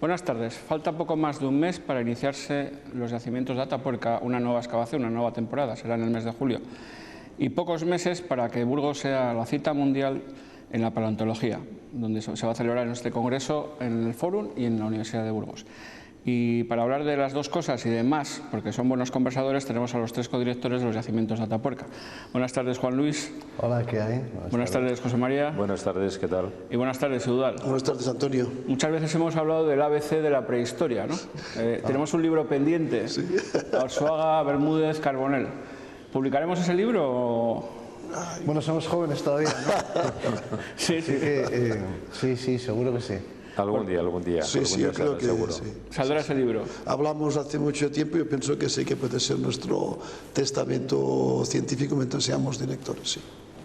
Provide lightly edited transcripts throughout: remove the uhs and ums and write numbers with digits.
Buenas tardes. Falta poco más de un mes para iniciarse los yacimientos de Atapuerca, una nueva excavación, una nueva temporada, será en el mes de julio. Y pocos meses para que Burgos sea la cita mundial en la paleontología, donde se va a celebrar en este congreso en el Fórum y en la Universidad de Burgos. Y para hablar de las dos cosas y de más, porque son buenos conversadores, tenemos a los tres codirectores de los yacimientos de Atapuerca. Buenas tardes, Juan Luis. Hola, ¿qué hay? Buenas tardes, José María. Buenas tardes, ¿qué tal? Y buenas tardes, Eudal. Buenas tardes, Antonio. Muchas veces hemos hablado del ABC de la prehistoria, ¿no? Tenemos un libro pendiente, Arzuaga, Bermúdez, Carbonell. ¿Publicaremos ese libro o...? Bueno, somos jóvenes todavía, ¿no? Sí, sí. Sí, seguro que sí. Algún día. Sí, yo creo que seguro. sí. Saldrá ese libro. Hablamos hace mucho tiempo y yo pienso que sí que puede ser nuestro testamento científico mientras seamos directores, sí.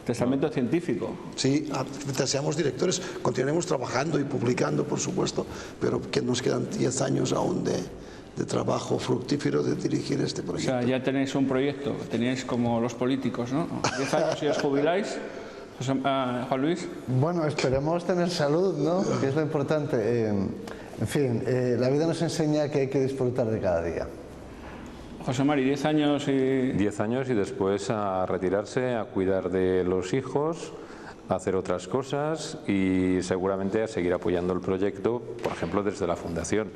Testamento científico. Sí, mientras seamos directores, continuaremos trabajando y publicando, por supuesto, pero que nos quedan 10 años aún de trabajo fructífero de dirigir este O proyecto. sea, ya tenéis un proyecto, teníais como los políticos, ¿no? 10 años y os jubiláis. Juan Luis. Bueno, esperemos tener salud, ¿no? Que es lo importante. En fin, la vida nos enseña que hay que disfrutar de cada día. José Mari, 10 años y... 10 años y después a retirarse, a cuidar de los hijos, a hacer otras cosas y seguramente a seguir apoyando el proyecto, por ejemplo, desde la Fundación.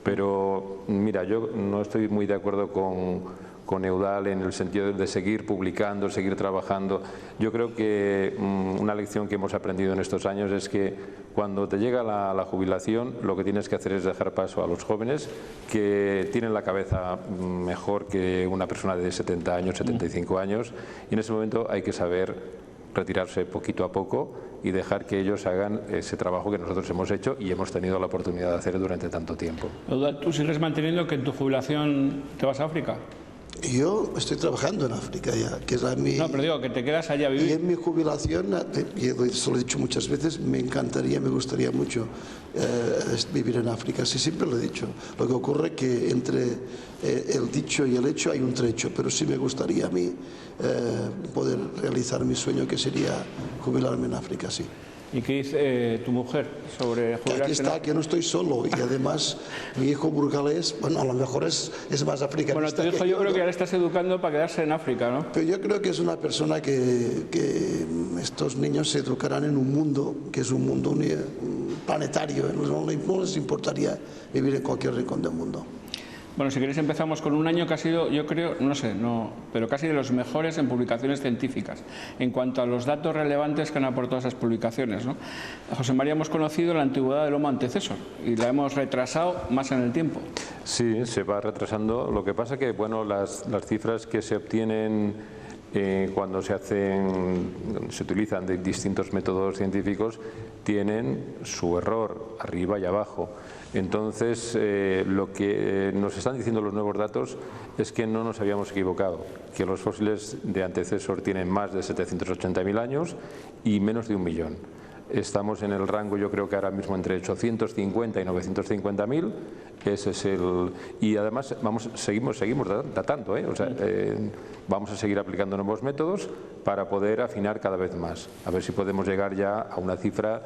Pero, mira, yo no estoy muy de acuerdo con Eudal en el sentido de seguir publicando, seguir trabajando. Yo creo que una lección que hemos aprendido en estos años es que cuando te llega la jubilación, lo que tienes que hacer es dejar paso a los jóvenes que tienen la cabeza mejor que una persona de 70 años, 75 años, y en ese momento hay que saber retirarse poquito a poco y dejar que ellos hagan ese trabajo que nosotros hemos hecho y hemos tenido la oportunidad de hacer durante tanto tiempo. Eudal, ¿tú sigues manteniendo que en tu jubilación te vas a África? Yo estoy trabajando en África ya, que es mi... No, pero digo, que te quedas allá a vivir. Y en mi jubilación, y eso lo he dicho muchas veces, me gustaría mucho vivir en África, sí, siempre lo he dicho. Lo que ocurre es que entre el dicho y el hecho hay un trecho, pero sí me gustaría a mí poder realizar mi sueño, que sería jubilarme en África, sí. ¿Y qué dice tu mujer sobre Que jubilarse? aquí está, que no estoy solo, y además mi hijo burgalés, bueno, a lo mejor es más africanista. Bueno, tu hijo yo creo que ya le estás educando para quedarse en África, ¿no? Pero yo creo que es una persona que estos niños se educarán en un mundo que es un mundo planetario, no les importaría vivir en cualquier rincón del mundo. Bueno, si queréis empezamos con un año que ha sido, yo creo, no sé, pero casi de los mejores en publicaciones científicas, en cuanto a los datos relevantes que han aportado esas publicaciones, ¿no? José María, hemos conocido la antigüedad del Homo antecesor y la hemos retrasado más en el tiempo. Sí, se va retrasando. Lo que pasa que, bueno, las cifras que se obtienen cuando se utilizan de distintos métodos científicos tienen su error arriba y abajo. Entonces, lo que nos están diciendo los nuevos datos es que no nos habíamos equivocado, que los fósiles de antecesor tienen más de 780.000 años y menos de 1 millón. Estamos en el rango, yo creo que ahora mismo entre 850 y 950.000, ese es el... Y además seguimos datando, o sea, vamos a seguir aplicando nuevos métodos para poder afinar cada vez más, a ver si podemos llegar ya a una cifra.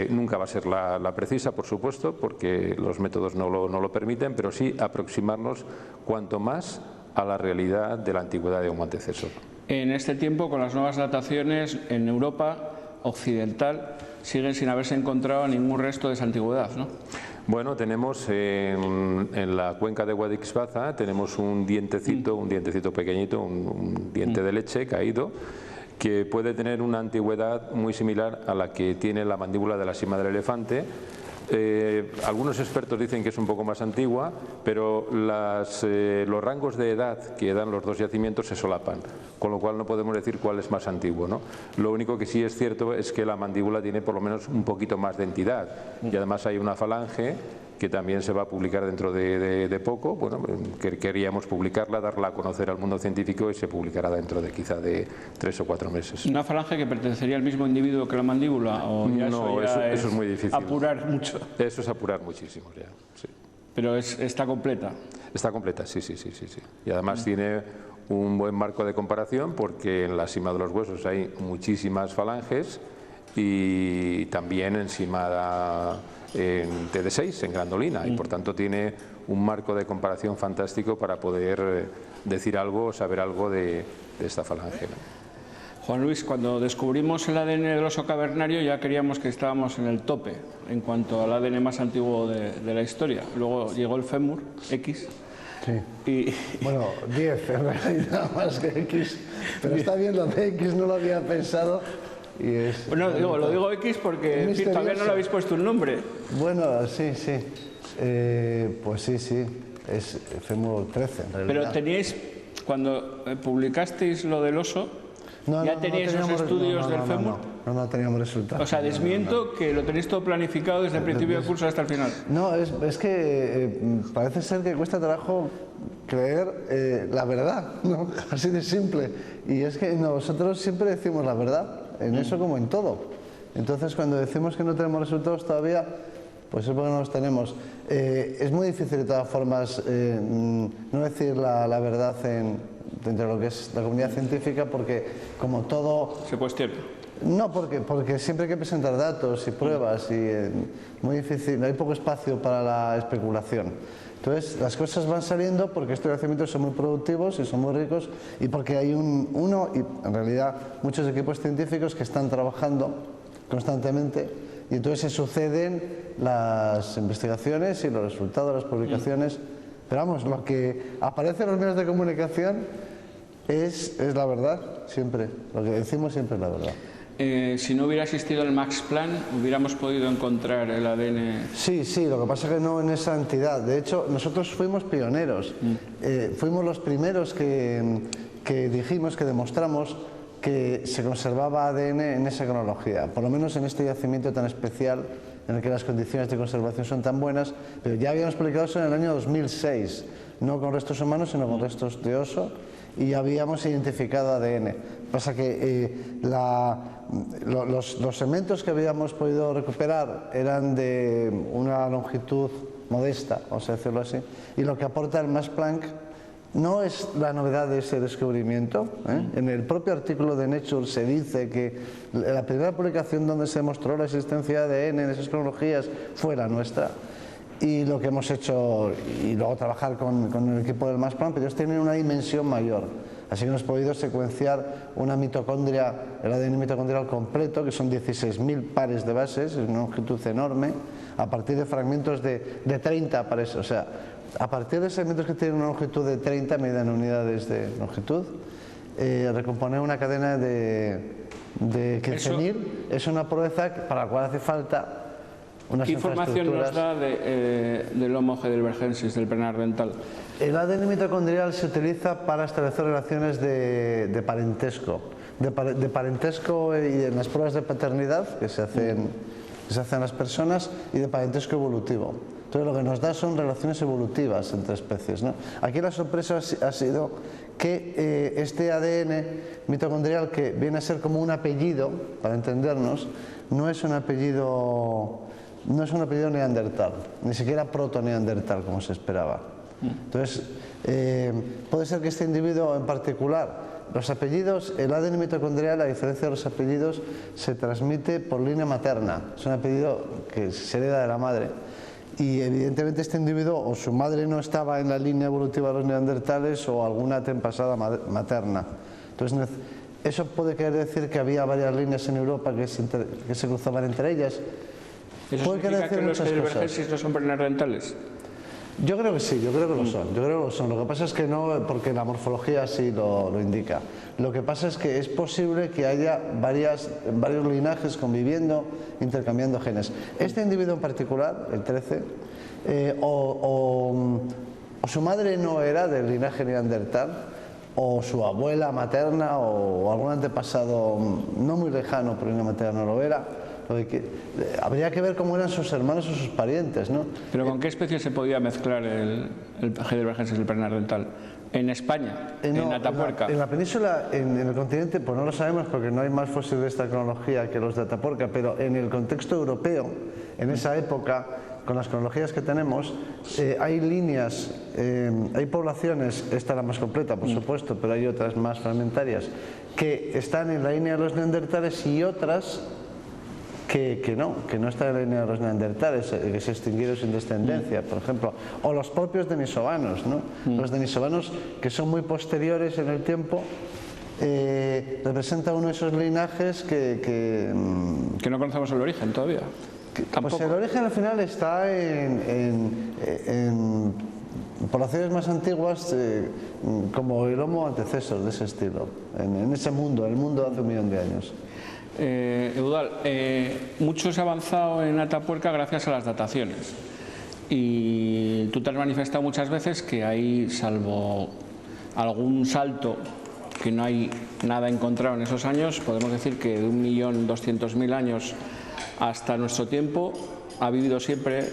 Nunca va a ser la precisa, por supuesto, porque los métodos no lo permiten, pero sí aproximarnos cuanto más a la realidad de la antigüedad de Homo antecesor. En este tiempo, con las nuevas dataciones en Europa occidental, siguen sin haberse encontrado ningún resto de esa antigüedad, ¿no? Bueno, tenemos en la cuenca de Guadix-Baza tenemos un dientecito pequeñito, un diente de leche caído, que puede tener una antigüedad muy similar a la que tiene la mandíbula de la sima del elefante. Algunos expertos dicen que es un poco más antigua, pero los rangos de edad que dan los dos yacimientos se solapan, con lo cual no podemos decir cuál es más antiguo, ¿no? Lo único que sí es cierto es que la mandíbula tiene por lo menos un poquito más de entidad, y además hay una falange que también se va a publicar dentro de poco. Bueno, queríamos publicarla, darla a conocer al mundo científico, y se publicará dentro de quizá de 3 o 4 meses. ¿Una falange que pertenecería al mismo individuo que la mandíbula? ¿O ya no, eso es muy difícil. Apurar mucho. Eso es apurar muchísimo ya, sí. Pero está completa. Está completa, sí. Y además tiene un buen marco de comparación, porque en la cima de los huesos hay muchísimas falanges y también encima en TD6, en Grandolina, y por tanto tiene un marco de comparación fantástico para poder decir algo, saber algo de esta falange, ¿no? Juan Luis, cuando descubrimos el ADN del oso cavernario ya creíamos que estábamos en el tope en cuanto al ADN más antiguo de la historia. Luego llegó el fémur, X. Sí. Y... Bueno, 10 en realidad, más que X. Pero está bien, lo de X no lo había pensado. Y es, bueno, lo digo X porque en fin, todavía no le habéis puesto un nombre. Bueno, sí, sí. Pues sí, sí. Es fémur 13 en realidad. Pero teníais, cuando publicasteis lo del oso, ¿ya teníais los estudios del fémur? No teníamos resultados. O sea, desmiento que lo tenéis todo planificado desde el principio del curso hasta el final. No, es que parece ser que cuesta trabajo creer la verdad, ¿no? Así de simple. Y es que nosotros siempre decimos la verdad, en eso como en todo. Entonces, cuando decimos que no tenemos resultados todavía, pues es porque no los tenemos. Es muy difícil, de todas formas, no decir la verdad dentro de lo que es la comunidad científica, porque como todo... Se cuestiona. No, porque siempre hay que presentar datos y pruebas y muy difícil, hay poco espacio para la especulación. Entonces las cosas van saliendo porque estos yacimientos son muy productivos y son muy ricos y porque hay uno y en realidad muchos equipos científicos que están trabajando constantemente y entonces se suceden las investigaciones y los resultados de las publicaciones. Pero vamos, lo que aparece en los medios de comunicación es la verdad, siempre. Lo que decimos siempre es la verdad. Si no hubiera existido el Max Planck, ¿hubiéramos podido encontrar el ADN? Sí, sí, lo que pasa es que no en esa entidad. De hecho, nosotros fuimos pioneros. Fuimos los primeros que dijimos, que demostramos que se conservaba ADN en esa cronología. Por lo menos en este yacimiento tan especial, en el que las condiciones de conservación son tan buenas, pero ya habíamos publicado eso en el año 2006, no con restos humanos, sino con restos de oso, y habíamos identificado ADN. Pasa que los segmentos que habíamos podido recuperar eran de una longitud modesta, vamos a decirlo así, y lo que aporta el Max Planck no es la novedad de ese descubrimiento. En el propio artículo de Nature se dice que la primera publicación donde se demostró la existencia de ADN en esas cronologías fue la nuestra. Y lo que hemos hecho, y luego trabajar con el equipo del Max Planck, ellos tienen una dimensión mayor. Así que hemos podido secuenciar una mitocondria, el ADN mitocondrial completo, que son 16.000 pares de bases, es una longitud enorme, a partir de fragmentos de 30 pares. O sea, a partir de segmentos que tienen una longitud de 30, medida en unidades de longitud, recomponer una cadena de 15.000 es una proeza para la cual hace falta unas ¿Qué información nos da del Homo heidelbergensis, del Bernardenthal? El ADN mitocondrial se utiliza para establecer relaciones de parentesco. De parentesco y en las pruebas de paternidad que se hacen las personas y de parentesco evolutivo. Entonces lo que nos da son relaciones evolutivas entre especies, ¿no? Aquí la sorpresa ha sido que este ADN mitocondrial, que viene a ser como un apellido, para entendernos, no es un apellido neandertal, ni siquiera proto-neandertal como se esperaba. Entonces, puede ser que este individuo en particular, los apellidos, el ADN mitocondrial, a diferencia de los apellidos, se transmite por línea materna. Es un apellido que se hereda de la madre. Y evidentemente este individuo o su madre no estaba en la línea evolutiva de los neandertales o alguna antepasada materna. Entonces, eso puede querer decir que había varias líneas en Europa que se cruzaban entre ellas. ¿Eso significa que los heidelbergensis no son bernardentales? Yo creo que sí, yo creo que lo son. Yo creo que lo son. Lo que pasa es que no, porque la morfología sí lo indica. Lo que pasa es que es posible que haya varios linajes conviviendo, intercambiando genes. Este individuo en particular, el 13, o su madre no era del linaje neandertal, o su abuela materna, o algún antepasado no muy lejano, pero línea materna no lo era. Habría que ver cómo eran sus hermanos o sus parientes, ¿no? ¿Pero con qué especie se podía mezclar el heidelbergensis, el bernardenthal? ¿En España? ¿En Atapuerca? En la península, en el continente, pues no lo sabemos porque no hay más fósiles de esta cronología que los de Atapuerca, pero en el contexto europeo, en esa época, con las cronologías que tenemos, hay líneas, hay poblaciones, esta es la más completa por supuesto, pero hay otras más fragmentarias, que están en la línea de los neandertales y otras que no está en la línea de los neandertales, que se extinguieron sin descendencia, por ejemplo, o los propios denisovanos, ¿no? Los denisovanos, que son muy posteriores en el tiempo, representa uno de esos linajes que no conocemos el origen todavía. Pues el origen al final está en poblaciones más antiguas como el Homo antecesor, de ese estilo, en ese mundo, el mundo de hace 1 millón de años. Eudald, mucho se ha avanzado en Atapuerca gracias a las dataciones, y tú te has manifestado muchas veces que hay, salvo algún salto, que no hay nada encontrado en esos años. Podemos decir que de 1.200.000 años hasta nuestro tiempo ha vivido siempre,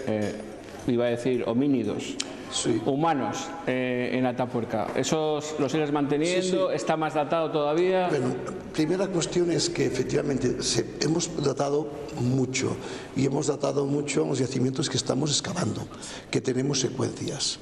iba a decir, homínidos, sí, humanos en Atapuerca. ¿Eso lo sigues manteniendo? Sí, sí. ¿Está más datado todavía? Bueno, primera cuestión es que efectivamente hemos datado mucho, y hemos datado mucho los yacimientos que estamos excavando, que tenemos secuencias.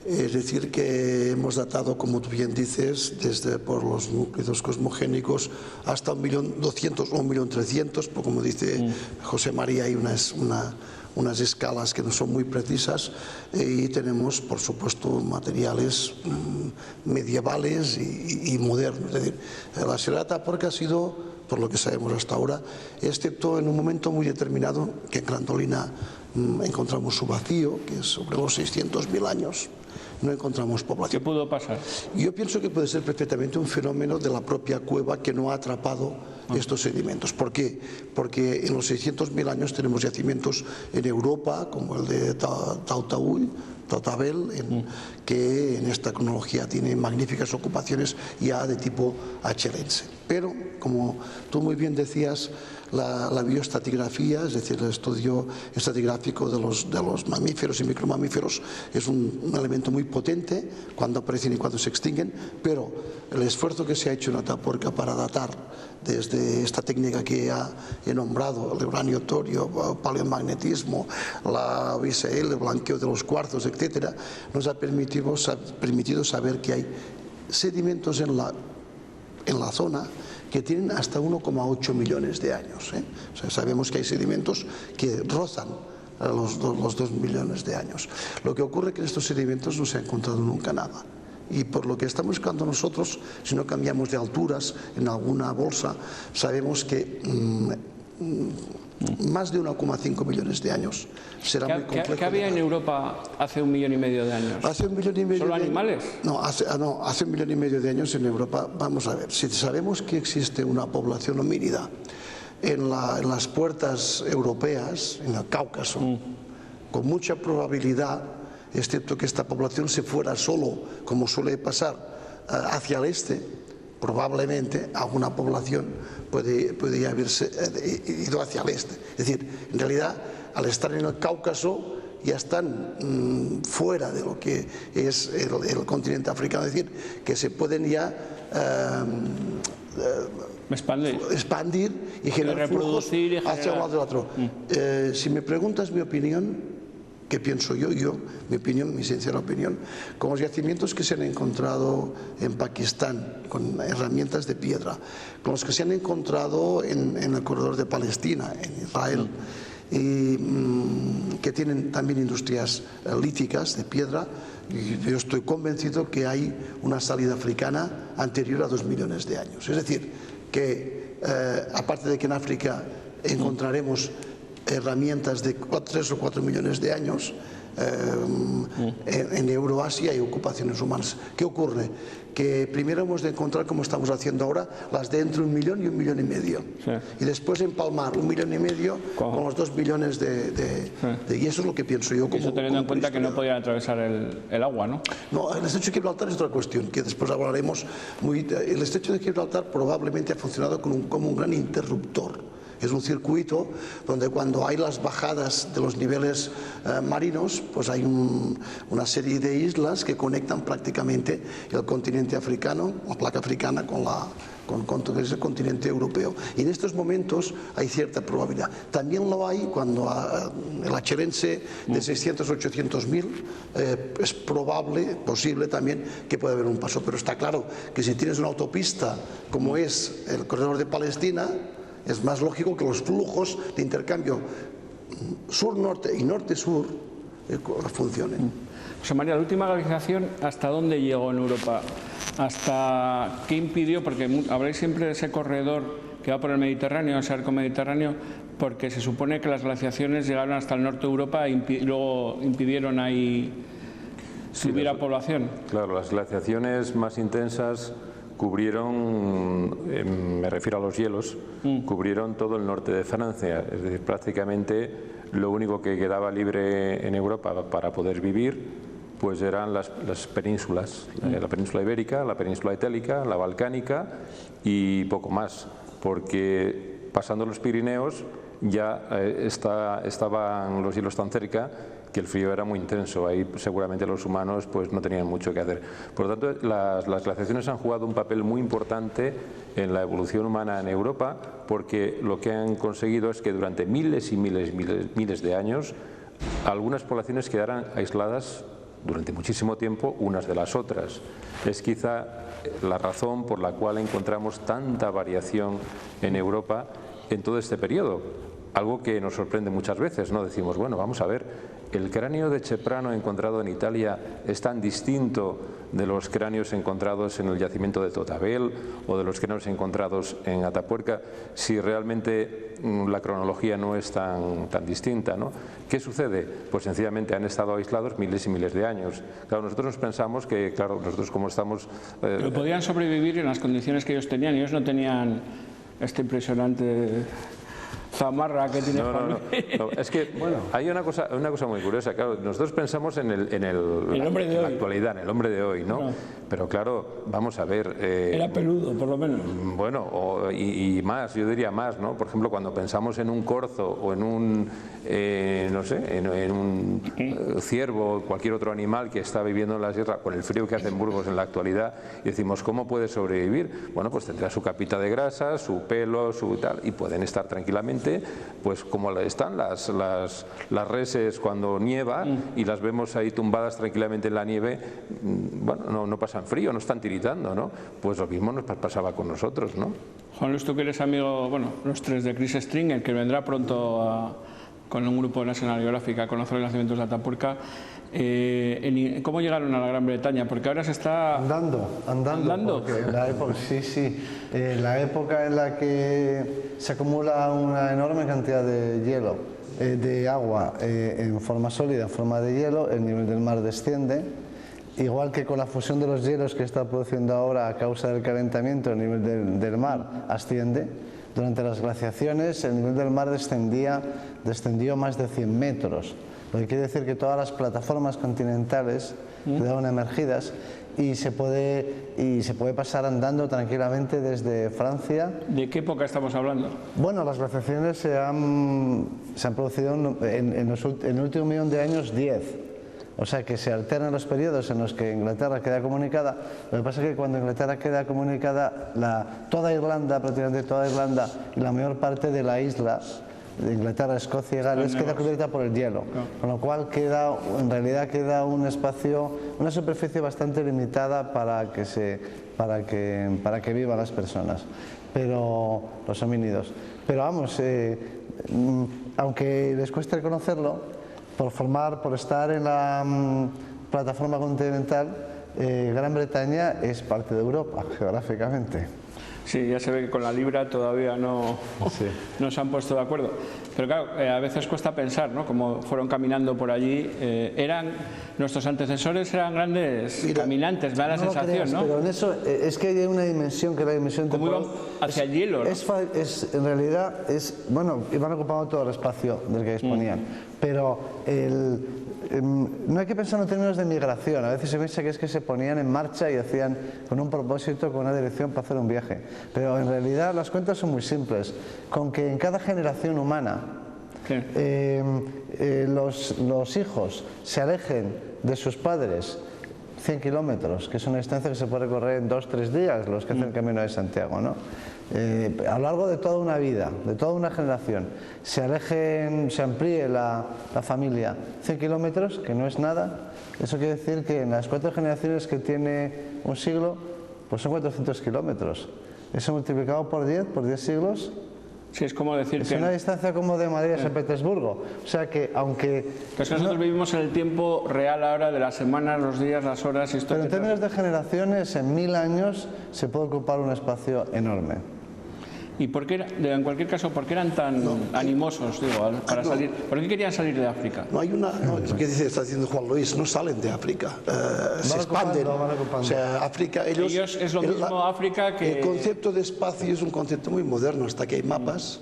Es decir, que hemos datado, como tú bien dices, desde por los núcleos cosmogénicos hasta 1.200.000 o 1.300.000, porque como dice José María, hay unas escalas que no son muy precisas, y tenemos, por supuesto, materiales medievales y modernos. Es decir, la Sierra de Atapuerca ha sido, por lo que sabemos hasta ahora, excepto en un momento muy determinado, que en Grandolina encontramos su vacío, que es sobre los 600.000 años, no encontramos población. ¿Qué pudo pasar? Yo pienso que puede ser perfectamente un fenómeno de la propia cueva que no ha atrapado estos sedimentos. ¿Por qué? Porque en los 600.000 años tenemos yacimientos en Europa, como el de Tautabel, que en esta cronología tiene magníficas ocupaciones ya de tipo acherense. Pero, como tú muy bien decías, la bioestratigrafía, es decir, el estudio estratigráfico de los mamíferos y micromamíferos, es un elemento muy potente cuando aparecen y cuando se extinguen, pero el esfuerzo que se ha hecho en Atapuerca para datar desde esta técnica que ya he nombrado, el uranio torio, paleomagnetismo, la BSL, el blanqueo de los cuarzos, etcétera, nos ha permitido saber que hay sedimentos en la zona que tienen hasta 1,8 millones de años. O sea, sabemos que hay sedimentos que rozan los 2 millones de años. Lo que ocurre es que en estos sedimentos no se ha encontrado nunca nada. Y por lo que estamos buscando nosotros, si no cambiamos de alturas en alguna bolsa, sabemos que más de 1,5 millones de años será muy complejo. ¿Qué había en Europa hace 1,5 millones de años? Hace 1,5 millones ¿Solo animales? No, hace 1,5 millones de años en Europa, vamos a ver, si sabemos que existe una población homínida en las puertas europeas, en el Cáucaso, con mucha probabilidad, excepto que esta población se fuera solo, como suele pasar, hacia el este, probablemente alguna población puede haberse ido hacia el este. Es decir, en realidad, al estar en el Cáucaso, ya están fuera de lo que es el continente africano, es decir, que se pueden ya expandir y generar flujos hacia un lado del otro. Si me preguntas mi opinión, ¿qué pienso yo? Mi opinión, mi sincera opinión, con los yacimientos que se han encontrado en Pakistán, con herramientas de piedra, con los que se han encontrado en el corredor de Palestina, en Israel, y que tienen también industrias líticas de piedra, y yo estoy convencido que hay una salida africana anterior a 2 millones de años. Es decir, que aparte de que en África encontraremos herramientas de 3 o 4 millones de años, en Euroasia hay ocupaciones humanas. ¿Qué ocurre? Que primero hemos de encontrar, como estamos haciendo ahora, las de entre 1 millón y 1,5 millones, sí, y después empalmar 1,5 millones con los 2 billones y eso es lo que pienso yo. Eso teniendo en cuenta que no podían atravesar el agua, ¿no? No, el estrecho de Gibraltar es otra cuestión, que después hablaremos. El estrecho de Gibraltar probablemente ha funcionado como un gran interruptor. Es un circuito donde cuando hay las bajadas de los niveles marinos, pues hay una serie de islas que conectan prácticamente el continente africano, la placa africana, con todo ese continente europeo. Y en estos momentos hay cierta probabilidad. También lo hay cuando el acherense de 600 o 800.000 es posible también que pueda haber un paso. Pero está claro que si tienes una autopista como es el corredor de Palestina, Es más lógico que los flujos de intercambio sur-norte y norte-sur funcionen. José María, la última globalización, ¿hasta dónde llegó en Europa? ¿Hasta qué impidió? Porque habláis siempre de ese corredor que va por el Mediterráneo, ese arco mediterráneo, porque se supone que las glaciaciones llegaron hasta el norte de Europa y luego impidieron ahí que hubiera población. Claro, las glaciaciones más intensas cubrieron, me refiero a los hielos, cubrieron todo el norte de Francia, es decir, prácticamente lo único que quedaba libre en Europa para poder vivir pues eran las penínsulas, la península ibérica, la península itálica, la balcánica y poco más, porque pasando los Pirineos ya estaban los hielos tan cerca que el frío era muy intenso, ahí seguramente los humanos pues no tenían mucho que hacer. Por lo tanto, las glaciaciones han jugado un papel muy importante en la evolución humana en Europa, porque lo que han conseguido es que durante miles y miles de años algunas poblaciones quedaran aisladas durante muchísimo tiempo unas de las otras. Es quizá la razón por la cual encontramos tanta variación en Europa en todo este periodo. Algo que nos sorprende muchas veces, ¿no? Decimos, bueno, vamos a ver, el cráneo de Ceprano encontrado en Italia es tan distinto de los cráneos encontrados en el yacimiento de Totabel o de los cráneos encontrados en Atapuerca, si realmente la cronología no es tan distinta, ¿no? ¿Qué sucede? Pues sencillamente han estado aislados miles y miles de años. Claro, nosotros nos pensamos que, claro, nosotros como estamos... Pero podían sobrevivir en las condiciones que ellos tenían, ellos no tenían este impresionante... zamarra que tiene no. Es que bueno, hay una cosa muy curiosa. Claro, nosotros pensamos en la actualidad, en el hombre de hoy, ¿no? Pero claro, vamos a ver. Era peludo, por lo menos. Bueno, y más, yo diría más, ¿no? Por ejemplo, cuando pensamos en un corzo o en un, no sé, en un ciervo o cualquier otro animal que está viviendo en la sierra con el frío que hace en Burgos en la actualidad, y decimos, ¿cómo puede sobrevivir? Bueno, pues tendrá su capita de grasa, su pelo, su tal, y pueden estar tranquilamente, pues como están las reses cuando nieva y las vemos ahí tumbadas tranquilamente en la nieve, bueno, no pasan frío, no están tiritando, ¿no? Pues lo mismo nos pasaba con nosotros, ¿no? Juan Luis, tú que eres amigo, bueno, los tres de Chris Stringer, que vendrá pronto con un grupo de National Geographic a conocer los nacimientos de Atapuerca, ¿cómo llegaron a la Gran Bretaña? Porque ahora se está... Andando. Porque en la época, la época en la que se acumula una enorme cantidad de hielo, de agua en forma sólida, en forma de hielo, el nivel del mar desciende. Igual que con la fusión de los hielos que está produciendo ahora a causa del calentamiento, el nivel del mar asciende. Durante las glaciaciones el nivel del mar descendió más de 100 metros. Lo que quiere decir que todas las plataformas continentales quedaron emergidas y se puede pasar andando tranquilamente desde Francia. ¿De qué época estamos hablando? Bueno, las glaciaciones se han producido en el último millón de años 10. O sea que se alternan los periodos en los que Inglaterra queda comunicada. Lo que pasa es que cuando Inglaterra queda comunicada, toda Irlanda, prácticamente toda Irlanda y la mayor parte de la isla de Inglaterra, Escocia y Gales queda cubierta por el hielo, con lo cual en realidad queda un espacio, una superficie bastante limitada para que vivan las personas, pero los homínidos. Pero vamos, aunque les cueste reconocerlo, por estar en la plataforma continental, Gran Bretaña es parte de Europa geográficamente. Sí, ya se ve que con la libra todavía no se han puesto de acuerdo. Pero claro, a veces cuesta pensar, ¿no? Como fueron caminando por allí. Nuestros antecesores eran grandes caminantes, me da la sensación, ¿no? Pero en eso es que hay una dimensión que es la dimensión temporal. ¿Cómo iban hacia el hielo? ¿No? En realidad, bueno, iban ocupando todo el espacio del que disponían. Pero no hay que pensar en términos de migración. A veces se piensa que es que se ponían en marcha y hacían con un propósito, con una dirección para hacer un viaje. Pero en realidad las cuentas son muy simples. Con que en cada generación humana los hijos se alejen de sus padres 100 kilómetros, que es una distancia que se puede recorrer en 2-3 días, los que hacen el Camino de Santiago, ¿no? A lo largo de toda una vida, de toda una generación, se amplíe la familia 100 kilómetros, que no es nada. Eso quiere decir que en las 4 generaciones que tiene un siglo, pues son 400 kilómetros. Eso multiplicado por 10 siglos, Sí, es como decir Es que... una distancia como de Madrid a San Petersburgo. O sea que, aunque... Pero es que nosotros vivimos en el tiempo real ahora de las semanas, los días, las horas y esto... Pero en términos de generaciones, en 1000 años se puede ocupar un espacio enorme. ¿Y por qué, en cualquier caso, por qué eran tan animosos, digo, para salir? ¿Por qué querían salir de África? No hay una, no, es lo que está diciendo Juan Luis, no salen de África, se expanden. O sea, África, ellos es lo mismo África que... El concepto de espacio es un concepto muy moderno, hasta que hay mapas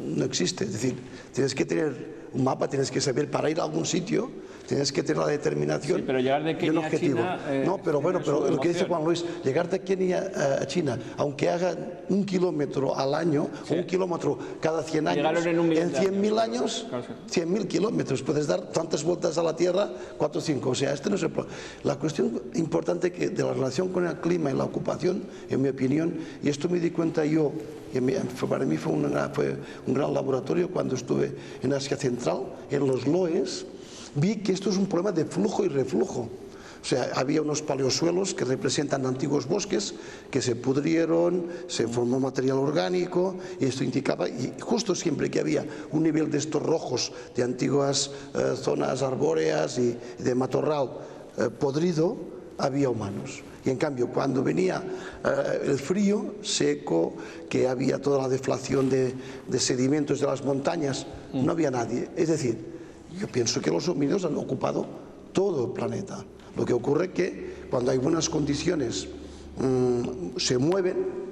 no existe. Es decir, tienes que tener un mapa, tienes que saber para ir a algún sitio, tienes que tener la determinación. Sí, pero llegar de Kenia a China... no, pero bueno, pero lo que dice Juan Luis, llegar de Kenia a China, aunque hagan 1 kilómetro al año, sí, 1 kilómetro cada 100 años, en 100.000 años, 100.000 kilómetros, puedes dar tantas vueltas a la Tierra, 4 o 5. O sea, este no es el problema. La cuestión importante que de la relación con el clima y la ocupación, en mi opinión, y esto me di cuenta yo, y para mí fue un gran laboratorio cuando estuve en Asia Central, en los Loes, vi que esto es un problema de flujo y reflujo. O sea, había unos paleosuelos que representan antiguos bosques que se pudrieron, se formó material orgánico, y esto indicaba, y justo siempre que había un nivel de estos rojos de antiguas zonas arbóreas y de matorral podrido, había humanos. Y en cambio, cuando venía el frío seco, que había toda la deflación de sedimentos de las montañas, no había nadie. Es decir, yo pienso que los homínidos han ocupado todo el planeta. Lo que ocurre es que cuando hay buenas condiciones se mueven,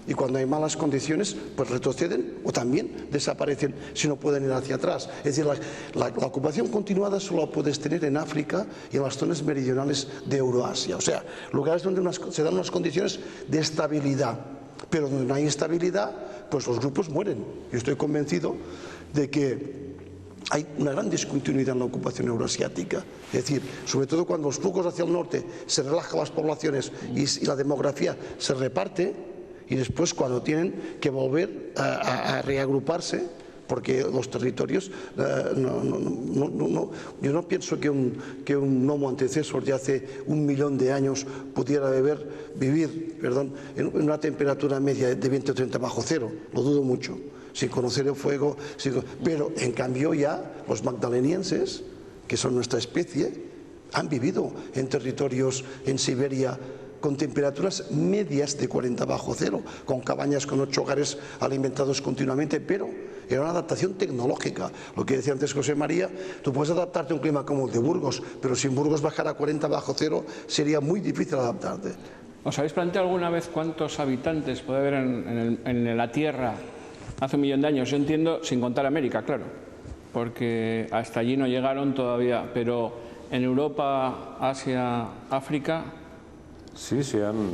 y cuando hay malas condiciones pues retroceden o también desaparecen si no pueden ir hacia atrás. Es decir, la ocupación continuada solo la puedes tener en África y en las zonas meridionales de Euroasia. O sea, lugares donde se dan unas condiciones de estabilidad. Pero donde no hay estabilidad, pues los grupos mueren. Yo estoy convencido de que hay una gran discontinuidad en la ocupación euroasiática. Es decir, sobre todo cuando los flujos hacia el norte se relajan las poblaciones y la demografía se reparte, y después cuando tienen que volver a reagruparse, porque los territorios, yo no pienso que un Homo antecesor de hace 1 millón de años pudiera vivir en una temperatura media de 20 o 30 bajo cero, lo dudo mucho, sin conocer el fuego, pero en cambio ya los magdalenienses, que son nuestra especie, han vivido en territorios en Siberia con temperaturas medias de 40 bajo cero, con cabañas con 8 hogares alimentados continuamente, pero era una adaptación tecnológica. Lo que decía antes José María, tú puedes adaptarte a un clima como el de Burgos, pero si en Burgos bajara a 40 bajo cero sería muy difícil adaptarte. ¿Os habéis planteado alguna vez cuántos habitantes puede haber en la Tierra hace 1 millón de años? Yo entiendo, sin contar América, claro, porque hasta allí no llegaron todavía, pero en Europa, Asia, África... Sí,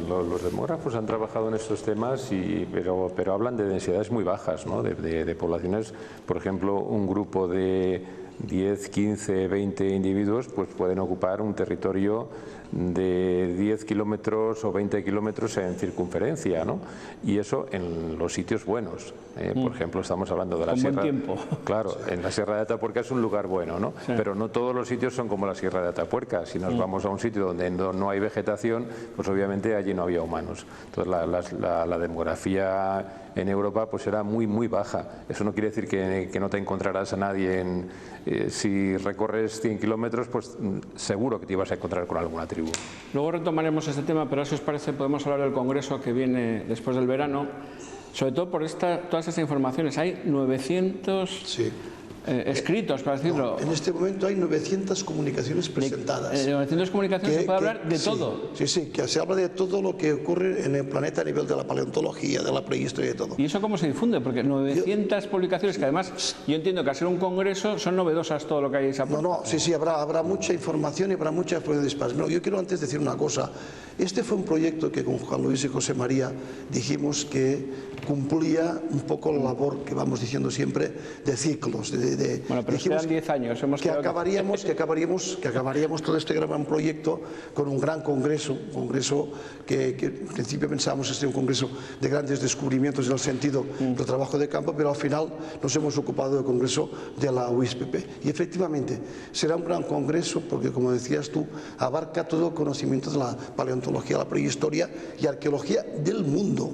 los demógrafos han trabajado en estos temas, pero hablan de densidades muy bajas, ¿no? de poblaciones. Por ejemplo, un grupo de 10, 15, 20 individuos pues pueden ocupar un territorio de 10 kilómetros o 20 kilómetros en circunferencia, ¿no? Y eso en los sitios buenos. Por ejemplo, estamos hablando de la sierra. Buen tiempo. Claro, en la Sierra de Atapuerca es un lugar bueno, ¿no? Sí. Pero no todos los sitios son como la Sierra de Atapuerca. Si nos vamos a un sitio donde no hay vegetación, pues obviamente allí no había humanos. Entonces la demografía en Europa pues era muy baja. Eso no quiere decir que no te encontrarás a nadie si recorres 100 kilómetros, pues seguro que te ibas a encontrar con alguna tribu. Luego retomaremos este tema, pero si os parece podemos hablar del congreso que viene después del verano, sobre todo por todas estas informaciones. Hay 900 escritos, para decirlo. No, en este momento hay 900 comunicaciones presentadas. 900 comunicaciones se puede hablar de todo. Sí, que se habla de todo lo que ocurre en el planeta a nivel de la paleontología, de la prehistoria y de todo. ¿Y eso cómo se difunde? Porque 900 publicaciones, que además yo entiendo que al ser un congreso son novedosas todo lo que hay esa No, sí, habrá mucha información y habrá mucha información de espacio. No, yo quiero antes decir una cosa. Este fue un proyecto que con Juan Luis y José María dijimos que cumplía un poco la labor que vamos diciendo siempre de ciclos. Bueno, pero quedan 10 años. Que acabaríamos todo este gran proyecto con un gran congreso, que en principio pensábamos que sería un congreso de grandes descubrimientos en el sentido del trabajo de campo, pero al final nos hemos ocupado del congreso de la UISPP. Y efectivamente será un gran congreso porque, como decías tú, abarca todo el conocimiento de la paleontología, la prehistoria y arqueología del mundo.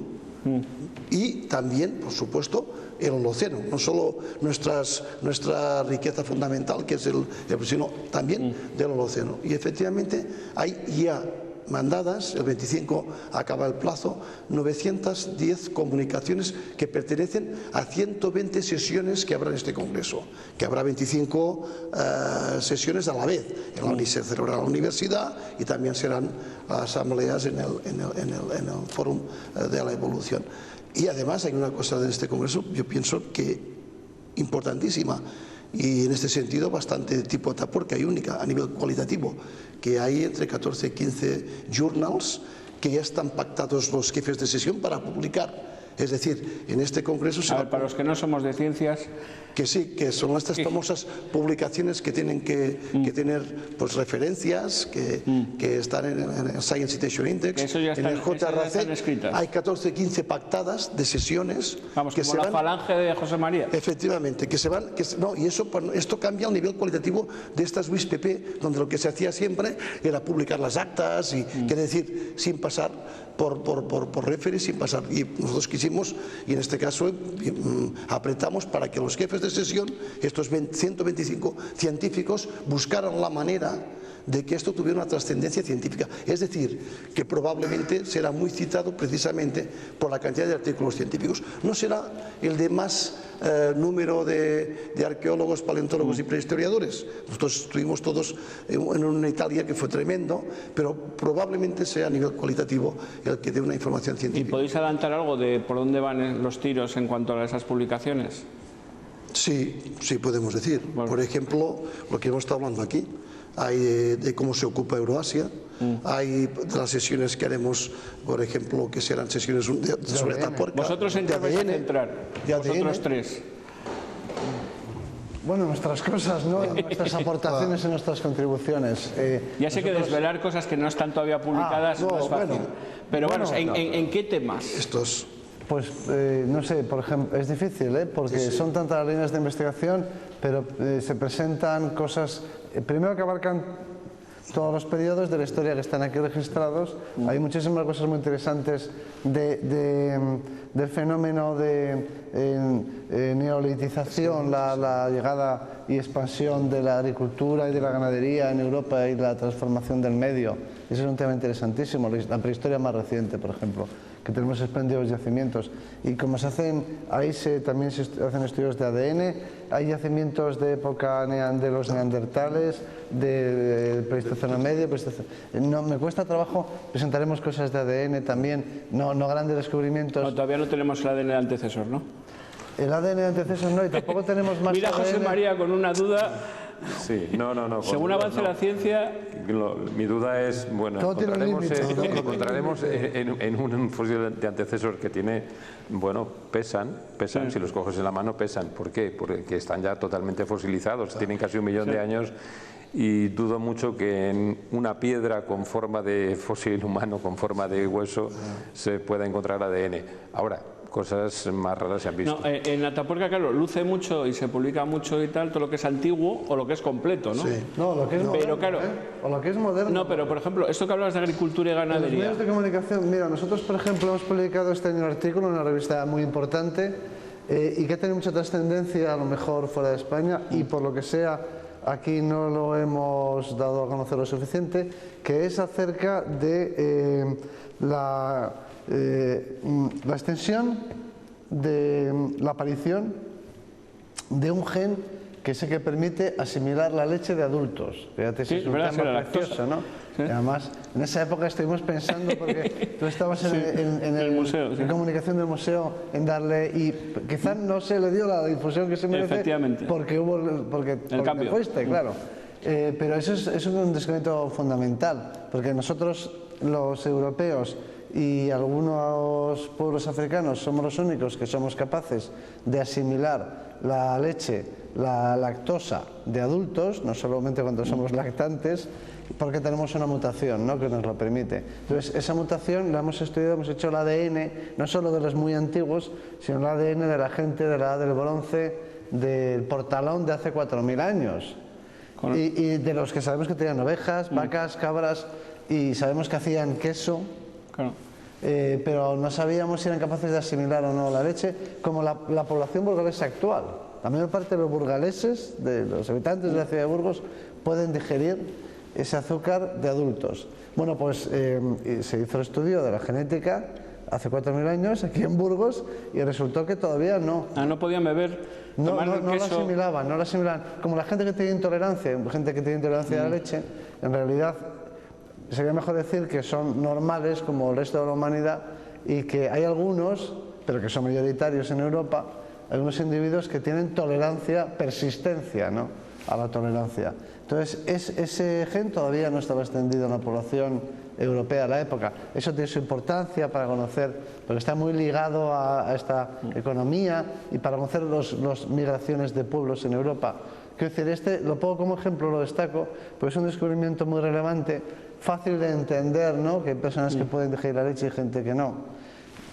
Y también, por supuesto, el Holoceno, no solo nuestra riqueza fundamental, que es el sino también del Holoceno. Y efectivamente hay ya mandadas, el 25 acaba el plazo, 910 comunicaciones que pertenecen a 120 sesiones que habrá en este Congreso, que habrá 25 sesiones a la vez. Se celebrará en la universidad y también serán asambleas en el Fórum de la Evolución. Y además hay una cosa de este Congreso, yo pienso que importantísima, y en este sentido bastante tipo Atapuerca y única a nivel cualitativo, que hay entre 14 y 15 journals que ya están pactados los jefes de sesión para publicar. Es decir, en este Congreso se para los que no somos de ciencias, que sí, que son estas famosas publicaciones que tienen que tener pues referencias, que están en el Science Citation Index, en el JRC. Hay 14 15 pactadas de sesiones. Vamos, que como la falange de José María. Efectivamente, y esto cambia el nivel cualitativo de estas WIS-PP, donde lo que se hacía siempre era publicar las actas, y quiere decir, sin pasar por referees, sin pasar. Y nosotros quisimos, y en este caso apretamos para que los jefes de sesión, estos 125 científicos, buscaran la manera de que esto tuviera una trascendencia científica. Es decir, que probablemente será muy citado precisamente por la cantidad de artículos científicos. No será el de más número de arqueólogos, paleontólogos y prehistoriadores. Nosotros estuvimos todos en una Italia que fue tremendo, pero probablemente sea a nivel cualitativo el que dé una información científica. ¿Y podéis adelantar algo de por dónde van los tiros en cuanto a esas publicaciones? Sí, sí podemos decir. Bueno. Por ejemplo, lo que hemos estado hablando aquí. Hay de cómo se ocupa Euroasia, hay de las sesiones que haremos, por ejemplo, que serán sesiones sobre Atapuerca. ¿Vosotros en qué vais a centrar? Vosotros tres. Bueno, nuestras cosas, ¿no? Nuestras aportaciones y nuestras contribuciones. Ya sé que desvelar cosas que no están todavía publicadas no es fácil. Pero bueno, ¿en qué temas? Estos... Pues no sé, por ejemplo, es difícil, porque son tantas las líneas de investigación, pero se presentan cosas, primero que abarcan todos los periodos de la historia que están aquí registrados. Hay muchísimas cosas muy interesantes del fenómeno de neolitización, la llegada y expansión de la agricultura y de la ganadería en Europa y la transformación del medio. Ese es un tema interesantísimo, la prehistoria más reciente, por ejemplo, que tenemos espléndidos yacimientos. Y como se hacen, ahí también se hacen estudios de ADN, hay yacimientos de época de los neandertales, de Pleistoceno medio. No, me cuesta trabajo, presentaremos cosas de ADN también, no grandes descubrimientos. No, todavía no tenemos el ADN de antecesor, ¿no? El ADN de antecesor no, y tampoco tenemos más. Mira, José María, con una duda. Sí, no. Según avance la ciencia... Mi duda es, bueno, encontraremos en un fósil de antecesor que tiene, bueno, pesan, si los coges en la mano pesan. ¿Por qué? Porque están ya totalmente fosilizados, tienen casi 1 millón de años, y dudo mucho que en una piedra con forma de fósil humano, con forma de hueso, se pueda encontrar ADN. Ahora, cosas más raras se han visto. No, en Atapuerca, claro, luce mucho y se publica mucho y tal, todo lo que es antiguo o lo que es completo, ¿no? Sí. No, lo que es moderno, pero, claro, o lo que es moderno. No, pero por ejemplo, esto que hablas de agricultura y ganadería. En los medios de comunicación, mira, nosotros por ejemplo hemos publicado este año un artículo en una revista muy importante y que tiene mucha trascendencia, a lo mejor fuera de España, y por lo que sea aquí no lo hemos dado a conocer lo suficiente, que es acerca de la extensión de la aparición de un gen que es el que permite asimilar la leche de adultos. Fíjate, sí, es un tema precioso, ¿no? Sí. Y además, en esa época estuvimos pensando, porque tú estabas en el museo, en comunicación del museo, en darle, y quizás no se le dio la difusión que se merece, porque fuiste, claro. Pero eso es un descubrimiento fundamental, porque nosotros, los europeos, y algunos pueblos africanos somos los únicos que somos capaces de asimilar la leche, la lactosa de adultos, no solamente cuando somos lactantes, porque tenemos una mutación, ¿no?, que nos lo permite. Entonces, esa mutación la hemos estudiado, hemos hecho el ADN, no solo de los muy antiguos, sino el ADN de la gente de la edad del bronce, del Portalón de hace 4.000 años. Y de los que sabemos que tenían ovejas, vacas, cabras, y sabemos que hacían queso. Claro. pero no sabíamos si eran capaces de asimilar o no la leche, como la población burgalesa actual. La mayor parte de los burgaleses, de los habitantes de la ciudad de Burgos, pueden digerir ese azúcar de adultos. Bueno, pues se hizo el estudio de la genética hace 4.000 años aquí en Burgos y resultó que todavía no. No podían beber, tomar no queso. lo asimilaban. Como la gente que tiene intolerancia, a la leche, en realidad sería mejor decir que son normales como el resto de la humanidad y que hay algunos, pero que son mayoritarios en Europa, algunos individuos que tienen persistencia, ¿no?, a la tolerancia. Entonces, ese gen todavía no estaba extendido en la población europea a la época. Eso tiene su importancia para conocer, porque está muy ligado a esta economía y para conocer las migraciones de pueblos en Europa. Quiero decir, lo pongo como ejemplo, lo destaco, porque es un descubrimiento muy relevante, fácil de entender, ¿no?, que hay personas que pueden digerir la leche y gente que no.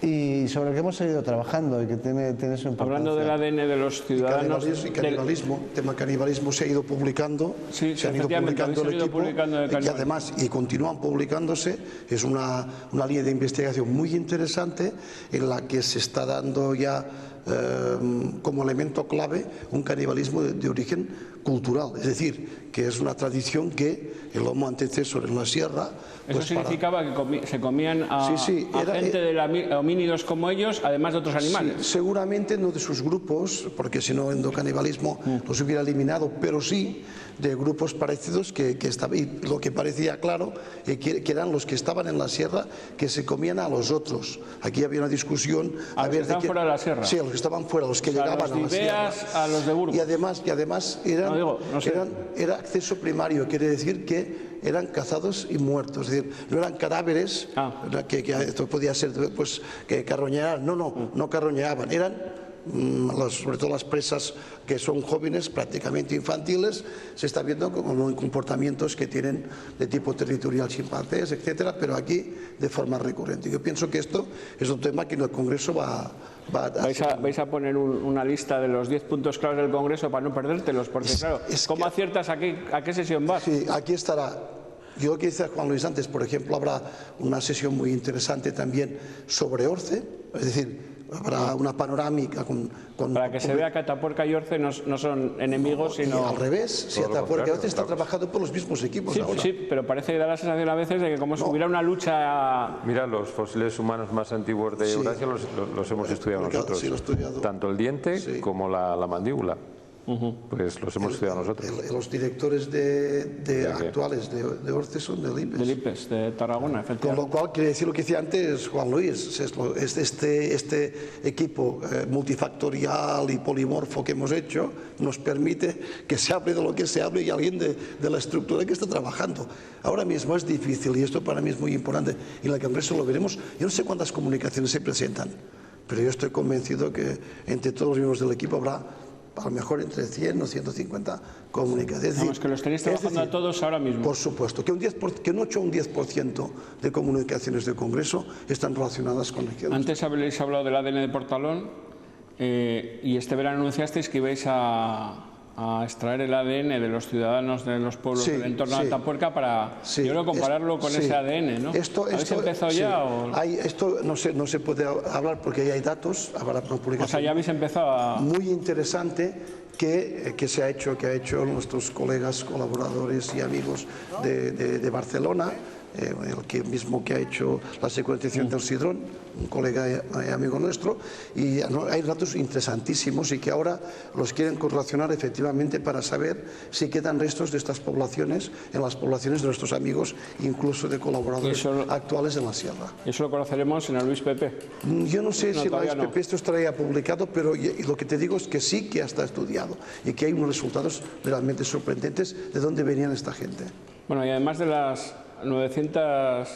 Y sobre el que hemos seguido trabajando y que tiene su importancia. Hablando del ADN de los ciudadanos... Y canibalismo, tema canibalismo se ha ido publicando, sí, se han ido publicando el equipo y además, y continúan publicándose. Es una línea de investigación muy interesante en la que se está dando ya como elemento clave un canibalismo de origen cultural, es decir, que es una tradición que el Homo antecesor en la sierra... Eso pues significaba que se comían a gente de homínidos como ellos, además de otros animales. Sí, seguramente no de sus grupos, porque si no endocanibalismo los hubiera eliminado, pero sí de grupos parecidos que estaban, y lo que parecía claro, que eran los que estaban en la sierra, que se comían a los otros. Aquí había una discusión... ¿A los que estaban fuera de la sierra? Sí, a los que estaban fuera, a los que llegaban a la sierra. A los de Burgos. Y además era acceso primario, quiere decir que eran cazados y muertos, es decir, no eran cadáveres, que esto podía ser pues, que carroñearan, no carroñeaban, eran sobre todo las presas que son jóvenes, prácticamente infantiles, se está viendo como comportamientos que tienen de tipo territorial, chimpancés, etcétera, pero aquí de forma recurrente. Yo pienso que esto es un tema que en el Congreso ¿Vais a poner una lista de los 10 puntos claves del Congreso para no perdértelos? Porque claro, ¿cómo aciertas a qué sesión vas? Sí, aquí estará. Yo lo que decía Juan Luis antes, por ejemplo, habrá una sesión muy interesante también sobre Orce, es decir, habrá una panorámica para que se vea que Atapuerca y Orce no son enemigos, sino... Y al revés, si Atapuerca y Orce está trabajando por los mismos equipos ahora. Sí, pero parece que da la sensación a veces de que como si hubiera una lucha... Mira, los fósiles humanos más antiguos de Eurasia los hemos estudiado nosotros, tanto el diente como la mandíbula. Pues los hemos estudiado nosotros. Los directores actuales de Orce son del IPES. Del IPES, de Tarragona, efectivamente. Con lo cual, quiere decir lo que decía antes Juan Luis, este equipo multifactorial y polimorfo que hemos hecho nos permite que se hable de lo que se hable y alguien de la estructura que está trabajando. Ahora mismo es difícil y esto para mí es muy importante y en el Congreso lo veremos. Yo no sé cuántas comunicaciones se presentan, pero yo estoy convencido que entre todos los miembros del equipo habrá a lo mejor entre 100 o 150 comunicaciones. Vamos, que lo estaréis trabajando a todos ahora mismo. Por supuesto, que un 8 o un 10% de comunicaciones del Congreso están relacionadas con el... Antes habéis hablado del ADN de Portalón y este verano anunciasteis que ibais a extraer el ADN de los ciudadanos de los pueblos del entorno de Atapuerca para, yo creo, compararlo con ese ADN, ¿no? ¿Habéis empezado ya? ¿O? Esto no se puede hablar porque ya hay datos, habrá una publicación. O sea, ya habéis empezado muy interesante que ha hecho nuestros colegas, colaboradores y amigos de Barcelona, el mismo que ha hecho la secuenciación del sidrón, un colega y amigo nuestro, y hay datos interesantísimos y que ahora los quieren correlacionar efectivamente para saber si quedan restos de estas poblaciones en las poblaciones de nuestros amigos, incluso de colaboradores actuales en la sierra. ¿Eso lo conoceremos en el Luis Pepe? Yo no sé si en el Luis Pepe esto estaría publicado, pero lo que te digo es que sí que está estudiado y que hay unos resultados realmente sorprendentes de dónde venían esta gente. Bueno, y además de las 900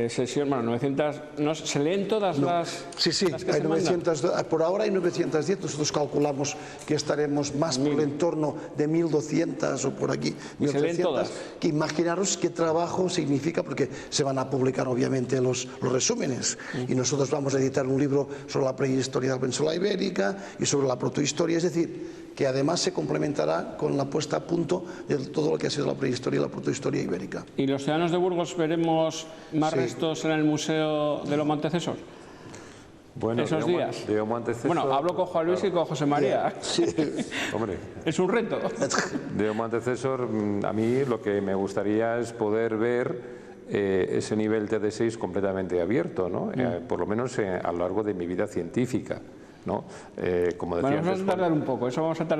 sesiones, bueno, 900, ¿no? ¿Se leen todas las? Sí, las que hay 900, por ahora hay 910, nosotros calculamos que estaremos más por el entorno de 1200 o por aquí, 1300. Que imaginaros qué trabajo significa, porque se van a publicar obviamente los resúmenes, y nosotros vamos a editar un libro sobre la prehistoria de la península ibérica y sobre la protohistoria, es decir, que además se complementará con la puesta a punto de todo lo que ha sido la prehistoria y la protohistoria ibérica. ¿Y los ciudadanos de Burgos veremos más restos en el Museo de Homo Antecesor? Bueno, esos días. De Homo Antecesor, bueno, hablo con Juan Luis y con José María. Sí. Hombre, es un reto. De Homo Antecesor, a mí lo que me gustaría es poder ver ese nivel TD6 completamente abierto, ¿no? Por lo menos a lo largo de mi vida científica, ¿no? Como decía, bueno, vamos a tardar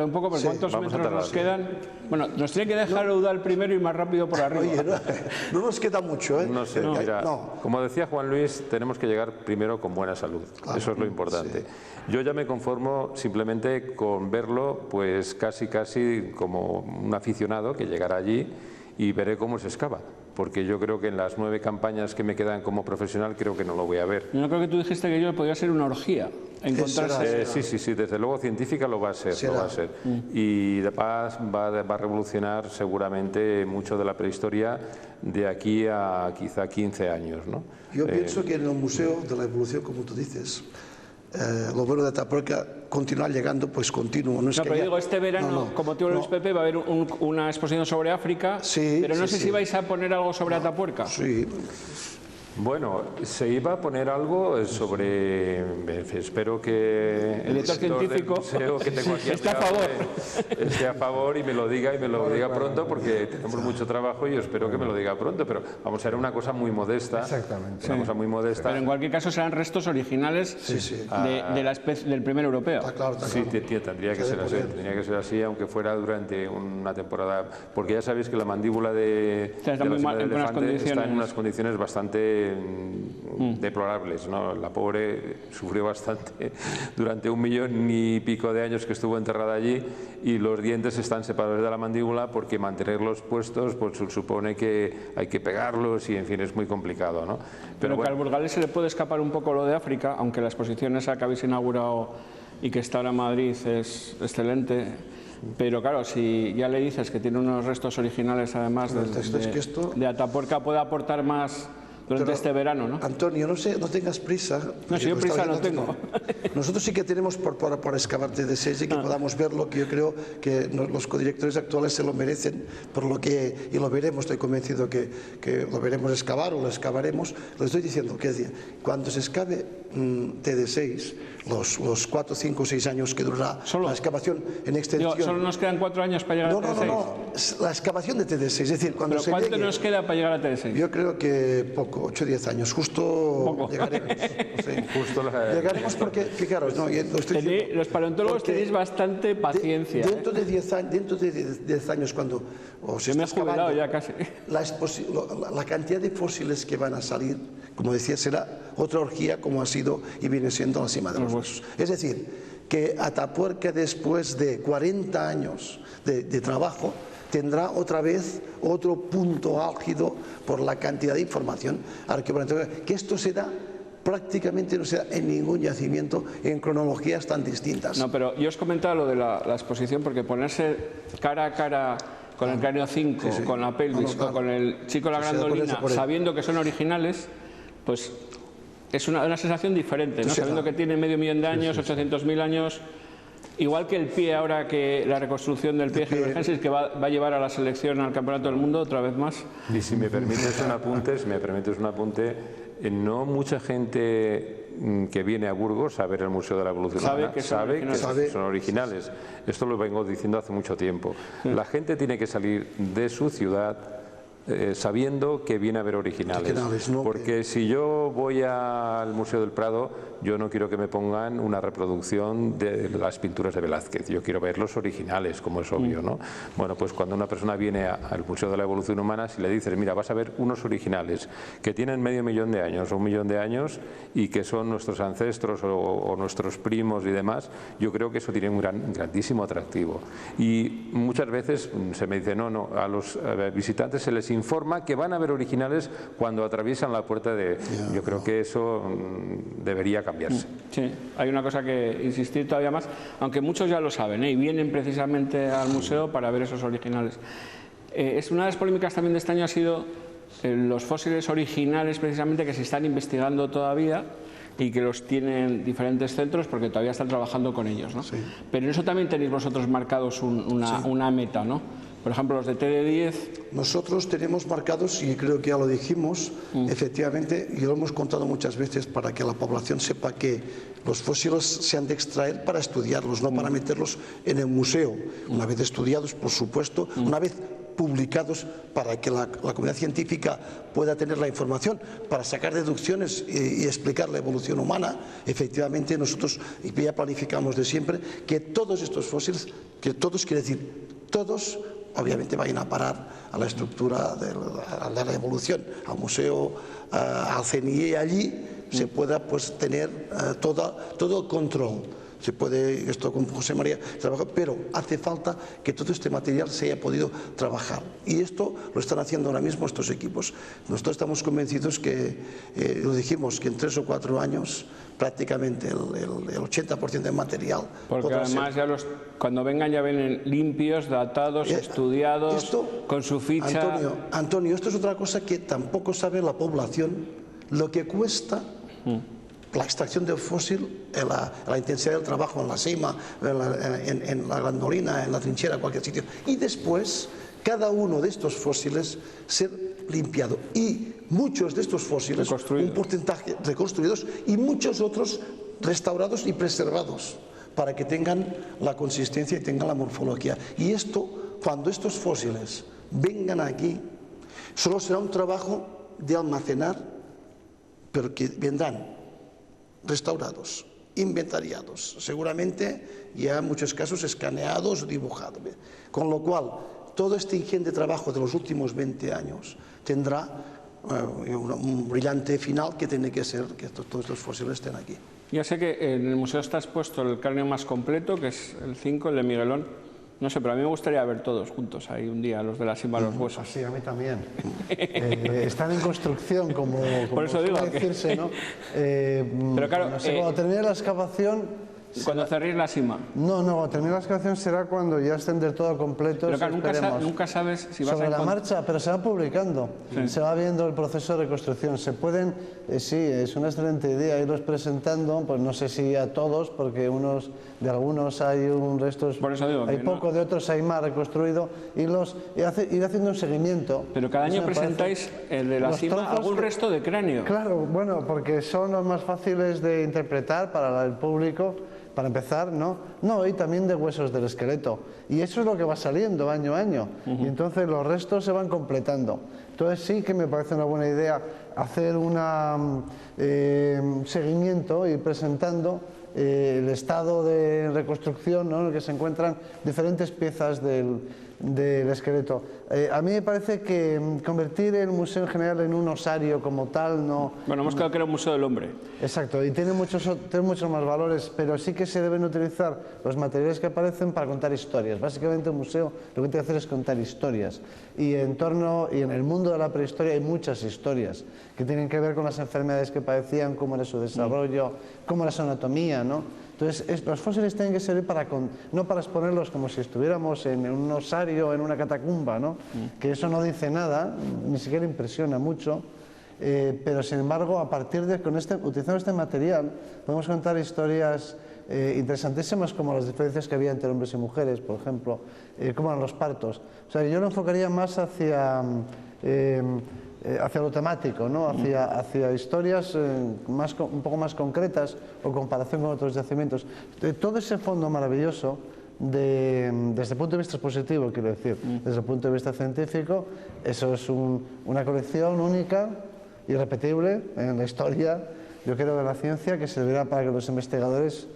un poco, porque sí, ¿cuántos metros nos quedan? Bueno, nos tiene que dejar Eudal primero y más rápido por arriba. Oye, no nos queda mucho, ¿eh? No sé, mira, como decía Juan Luis, tenemos que llegar primero con buena salud, claro, eso es lo importante. Sí. Yo ya me conformo simplemente con verlo, pues casi como un aficionado que llegará allí y veré cómo se excava. Porque yo creo que en las 9 campañas que me quedan como profesional creo que no lo voy a ver. Yo creo que tú dijiste que yo podría ser una orgía encontrarse. Sí, desde luego científica lo va a ser. Y va a revolucionar seguramente mucho de la prehistoria de aquí a quizá 15 años, ¿no? Yo pienso que en el Museo de la Evolución, como tú dices, lo bueno de Atapuerca continuar llegando, pues continuo. No, pero digo, este verano, como tío Luis Pepe, va a haber una exposición sobre África, pero no sé si vais a poner algo sobre Atapuerca. Sí. Bueno, se iba a poner algo sobre, espero que el director científico museo que tengo aquí esté a favor. Esté a favor y me lo diga pronto, porque tenemos mucho trabajo y espero que me lo diga pronto, pero vamos a hacer una cosa muy modesta. Exactamente. Una cosa muy modesta. Pero en cualquier caso serán restos originales de la especie del primer europeo. Está claro. Sí, tendría que ser así. Tendría que ser así, aunque fuera durante una temporada, porque ya sabéis que la mandíbula de la elefante está en unas condiciones bastante deplorables, ¿no? La pobre sufrió bastante durante 1 millón y pico de años que estuvo enterrada allí, y los dientes están separados de la mandíbula porque mantenerlos puestos pues supone que hay que pegarlos y en fin es muy complicado, ¿no? Pero bueno, que al burgalés se le puede escapar un poco lo de África, aunque la exposición esa que habéis inaugurado y que está ahora en Madrid es excelente. Pero claro, si ya le dices que tiene unos restos originales además de Atapuerca, puede aportar más durante este verano, ¿no? Antonio, no tengas prisa. No, si yo prisa no tengo. Nosotros sí que tenemos por excavar TD6 y que podamos verlo, que yo creo que los codirectores actuales se lo merecen, por lo que, y lo veremos, estoy convencido que lo veremos excavar o lo excavaremos. Lo estoy diciendo, que cuando se excave TD6, los 4, 5, 6 años que durará la excavación en extensión. Solo nos quedan 4 años para llegar a TD6. No, la excavación de TD6, es decir, cuando ¿Pero cuánto nos queda para llegar a TD6? Yo creo que poco, 8 o 10 años, justo llegaremos. Llegaremos porque, fijaros, los paleontólogos tenéis bastante paciencia. Dentro de 10 años, cuando se me he jubilado ya casi. La cantidad de fósiles que van a salir, como decía, será otra orgía como ha sido y viene siendo la cima de los huesos. Es decir, que Atapuerca, después de 40 años de trabajo, tendrá otra vez otro punto álgido por la cantidad de información arqueológica, que esto se da prácticamente no se da en ningún yacimiento en cronologías tan distintas. No, pero yo os comentaba lo de la exposición, porque ponerse cara a cara con el cráneo 5, con la pelvis o con el chico de la grandolina, sabiendo que son originales, pues es una sensación diferente, ¿no? Sabiendo que tiene medio millón de años, 800.000 años. Igual que el pie, ahora que la reconstrucción del pie Heidelbergensis, que va a llevar a la selección al Campeonato del Mundo otra vez más. Y si me permites un apunte, no mucha gente que viene a Burgos a ver el Museo de la Evolución sabe que son originales. Esto lo vengo diciendo hace mucho tiempo. La gente tiene que salir de su ciudad sabiendo que viene a ver originales, porque si yo voy al Museo del Prado, yo no quiero que me pongan una reproducción de las pinturas de Velázquez, yo quiero ver los originales, como es obvio, ¿no? Bueno, pues cuando una persona viene al Museo de la Evolución Humana, si le dices, mira, vas a ver unos originales que tienen medio millón de años o 1 millón de años y que son nuestros ancestros o nuestros primos y demás, yo creo que eso tiene un grandísimo atractivo. Y muchas veces se me dice, no, a los visitantes se les informa que van a ver originales cuando atraviesan la puerta de... Yo creo que eso debería cambiarse. Sí, hay una cosa que insistir todavía más, aunque muchos ya lo saben, y vienen precisamente al museo para ver esos originales. Es una de las polémicas también de este año ha sido los fósiles originales precisamente que se están investigando todavía, y que los tienen diferentes centros porque todavía están trabajando con ellos, ¿no? Sí. Pero en eso también tenéis vosotros marcados una meta, ¿no? Por ejemplo, los de TD10... Nosotros tenemos marcados, y creo que ya lo dijimos, efectivamente, y lo hemos contado muchas veces para que la población sepa que los fósiles se han de extraer para estudiarlos, no para meterlos en el museo. Una vez estudiados, por supuesto, una vez publicados para que la comunidad científica pueda tener la información para sacar deducciones y explicar la evolución humana. Efectivamente, nosotros ya planificamos de siempre que todos estos fósiles, que todos quiere decir todos, obviamente vayan a parar a la estructura de la evolución, al museo, al CNI, y allí se pueda pues tener todo el control. Se puede, esto con José María, trabajar, pero hace falta que todo este material se haya podido trabajar. Y esto lo están haciendo ahora mismo estos equipos. Nosotros estamos convencidos que, lo dijimos, que en 3 o 4 años prácticamente el 80% del material. Porque además ya cuando vengan ya vienen limpios, datados, estudiados, esto, con su ficha. Antonio, esto es otra cosa que tampoco sabe la población, lo que cuesta la extracción del fósil, la intensidad del trabajo en la cima, en la glandolina, en la trinchera, en cualquier sitio. Y después, cada uno de estos fósiles ser limpiado. Y muchos de estos fósiles, un porcentaje reconstruidos, y muchos otros restaurados y preservados, para que tengan la consistencia y tengan la morfología. Y esto, cuando estos fósiles vengan aquí, solo será un trabajo de almacenar, pero que vendrán restaurados, inventariados, seguramente ya en muchos casos escaneados, dibujados. Con lo cual, todo este ingente trabajo de los últimos 20 años tendrá un brillante final que tiene que ser que todos estos fósiles estén aquí. Ya sé que en el museo está expuesto el cráneo más completo, que es el 5, el de Miguelón. No sé, pero a mí me gustaría ver todos juntos ahí un día, los de la cima de los huesos. Sí, a mí también. Están en construcción, como por eso digo decirse, ¿no? Pero claro, no sé, cuando termine la excavación... Cuando cerréis la cima. No, cuando termine la excavación será cuando ya estén del todo completos. Pero claro, nunca sabes si vas sobre la marcha, pero se va publicando, se va viendo el proceso de reconstrucción. Se pueden, sí, es una excelente idea irlos presentando, pues no sé si a todos, porque de algunos hay un resto, hay poco, de otros hay más reconstruido, ir haciendo un seguimiento. Pero cada año presentáis el de la cima, algún resto de cráneo. Claro, bueno, porque son los más fáciles de interpretar para el público. Para empezar, no, y también de huesos del esqueleto. Y eso es lo que va saliendo año a año. Y entonces los restos se van completando. Entonces sí que me parece una buena idea hacer un seguimiento y presentando el estado de reconstrucción, ¿no?, en el que se encuentran diferentes piezas del esqueleto. A mí me parece que convertir el museo en general en un osario como tal no... Bueno, hemos quedado que era un museo del hombre. Exacto, y tiene muchos más valores, pero sí que se deben utilizar los materiales que aparecen para contar historias. Básicamente un museo lo que tiene que hacer es contar historias. Y en el mundo de la prehistoria hay muchas historias que tienen que ver con las enfermedades que padecían, cómo era su desarrollo, cómo era su anatomía, ¿no? Entonces, los fósiles tienen que servir no para exponerlos como si estuviéramos en un osario, en una catacumba, ¿no? Que eso no dice nada, ni siquiera impresiona mucho, pero sin embargo, utilizando este material, podemos contar historias interesantísimas, como las diferencias que había entre hombres y mujeres, por ejemplo, cómo eran los partos. O sea, yo lo enfocaría más hacia lo temático, ¿no? hacia historias un poco más concretas o comparación con otros yacimientos. Todo ese fondo maravilloso, desde el punto de vista expositivo, quiero decir, desde el punto de vista científico, eso es una colección única, irrepetible en la historia, yo creo, de la ciencia, que servirá para que los investigadores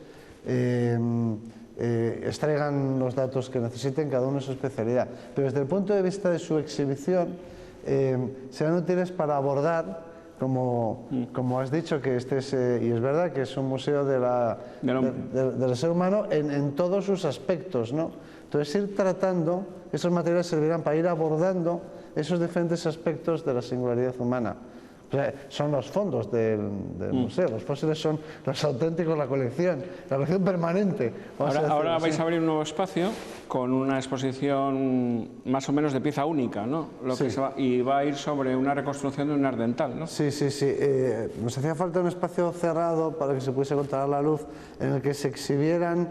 extraigan los datos que necesiten, cada uno en su especialidad. Pero desde el punto de vista de su exhibición, serán útiles para abordar, como has dicho, que y es verdad que es un museo del ser humano en todos sus aspectos, ¿no? Entonces, ir tratando, esos materiales servirán para ir abordando esos diferentes aspectos de la singularidad humana. O sea, son los fondos del museo, los fósiles son los auténticos, la colección permanente. Ahora vais a abrir un nuevo espacio con una exposición más o menos de pieza única, ¿no? Y va a ir sobre una reconstrucción de un ardental, ¿no? Sí. Nos hacía falta un espacio cerrado para que se pudiese controlar la luz, en el que se exhibiera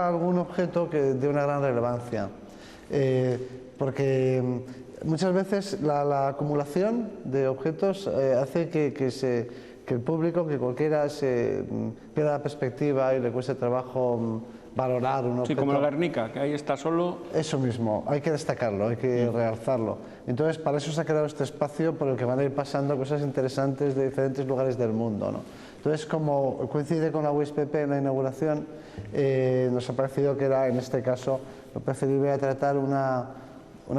algún objeto de una gran relevancia. Porque muchas veces la acumulación de objetos hace que el público, que cualquiera, se pierda la perspectiva y le cueste trabajo valorar un objeto. Sí, como el Guernica, que ahí está solo. Eso mismo, hay que destacarlo, hay que realzarlo. Entonces, para eso se ha creado este espacio por el que van a ir pasando cosas interesantes de diferentes lugares del mundo, ¿no? Entonces, como coincide con la USPP en la inauguración, nos ha parecido que era, en este caso, lo preferible a tratar una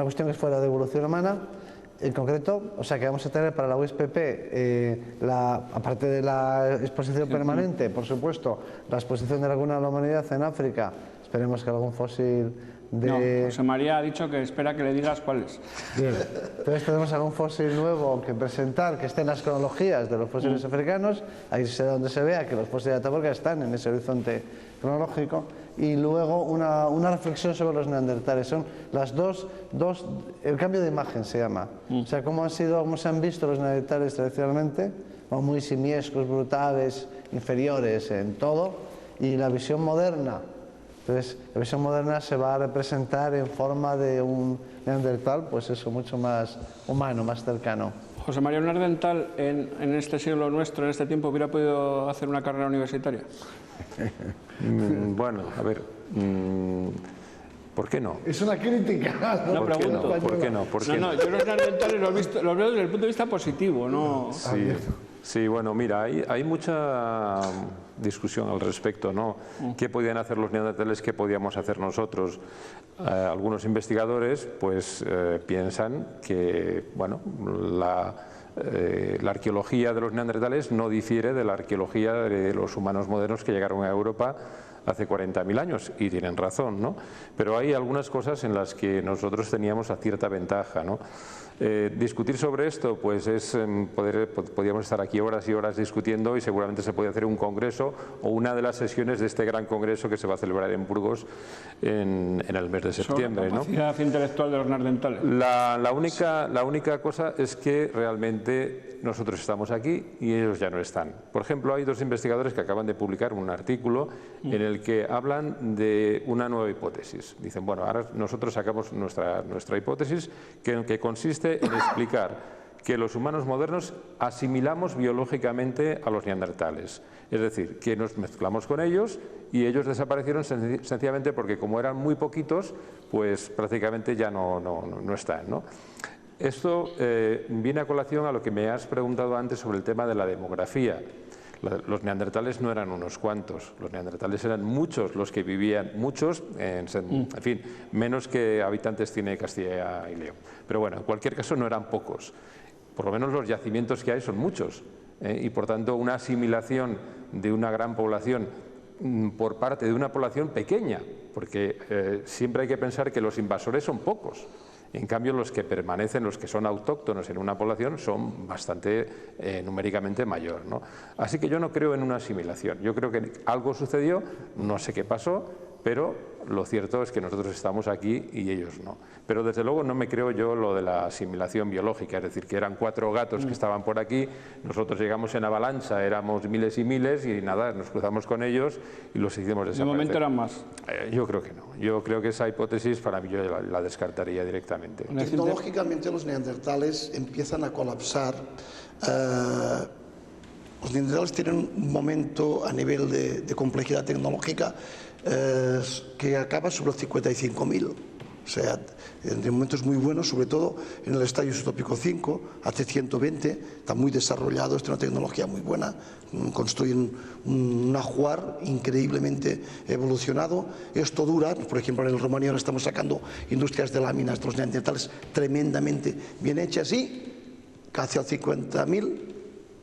cuestión que fuera de evolución humana, en concreto, o sea que vamos a tener para la USPP, aparte de la exposición permanente, por supuesto, la exposición de la Laguna de la Humanidad en África, esperemos que algún fósil de... No, José María ha dicho que espera que le digas cuál es. Bien, entonces tenemos algún fósil nuevo que presentar, que esté en las cronologías de los fósiles africanos, ahí será donde se vea que los fósiles de Atapuerca están en ese horizonte cronológico, y luego una reflexión sobre los neandertales. Son las dos, el cambio de imagen se llama, o sea, cómo se han visto los neandertales tradicionalmente, muy simiescos, brutales, inferiores en todo, y la visión moderna. Entonces, la visión moderna se va a representar en forma de un neandertal, pues eso, mucho más humano, más cercano. José María, ¿un neandertal en este siglo nuestro, en este tiempo, hubiera podido hacer una carrera universitaria? Bueno, a ver, ¿por qué no? Es una crítica. No pregunto. ¿Por qué no? No, yo los neandertales los veo desde el punto de vista positivo, ¿no? Sí, bueno, mira, hay mucha discusión al respecto, ¿no? ¿Qué podían hacer los neandertales? ¿Qué podíamos hacer nosotros? Algunos investigadores, pues, piensan que, bueno, la arqueología de los neandertales no difiere de la arqueología de los humanos modernos que llegaron a Europa hace 40.000 años, y tienen razón, ¿no? Pero hay algunas cosas en las que nosotros teníamos cierta ventaja, ¿no? Discutir sobre esto, pues podríamos estar aquí horas y horas discutiendo, y seguramente se puede hacer un congreso o una de las sesiones de este gran congreso que se va a celebrar en Burgos en el mes de septiembre, ¿no? La capacidad intelectual de los neandertales. La única cosa es que realmente nosotros estamos aquí y ellos ya no están. Por ejemplo, hay dos investigadores que acaban de publicar un artículo en el que hablan de una nueva hipótesis. Dicen, bueno, ahora nosotros sacamos nuestra hipótesis que consiste en explicar que los humanos modernos asimilamos biológicamente a los neandertales. Es decir, que nos mezclamos con ellos y ellos desaparecieron sencillamente porque, como eran muy poquitos, pues prácticamente ya no están, ¿no? Esto viene a colación a lo que me has preguntado antes sobre el tema de la demografía. Los neandertales no eran unos cuantos, los neandertales eran muchos los que vivían, muchos, en fin, menos que habitantes tiene Castilla y León. Pero bueno, en cualquier caso no eran pocos. Por lo menos los yacimientos que hay son muchos, y por tanto una asimilación de una gran población por parte de una población pequeña, porque siempre hay que pensar que los invasores son pocos. En cambio, los que permanecen, los que son autóctonos en una población, son bastante numéricamente mayor, ¿no? Así que yo no creo en una asimilación. Yo creo que algo sucedió, no sé qué pasó, pero lo cierto es que nosotros estamos aquí y ellos no. Pero desde luego no me creo yo lo de la asimilación biológica, es decir, que eran 4 gatos que estaban por aquí, nosotros llegamos en avalancha, éramos miles y miles, y nada, nos cruzamos con ellos y los hicimos desaparecer. De momento eran más. Yo creo que no. Yo creo que esa hipótesis para mí yo la descartaría directamente. Tecnológicamente los neandertales empiezan a colapsar. Los neandertales tienen un momento a nivel de complejidad tecnológica que acaba sobre los 55.000. O sea, en momentos muy buenos, sobre todo en el estadio isótopico 5, hace 120, está muy desarrollado, es una tecnología muy buena, construyen un ajuar increíblemente evolucionado. Esto dura, por ejemplo, en el Romaní ahora estamos sacando industrias de láminas de los neandertales tremendamente bien hechas, y casi al 50.000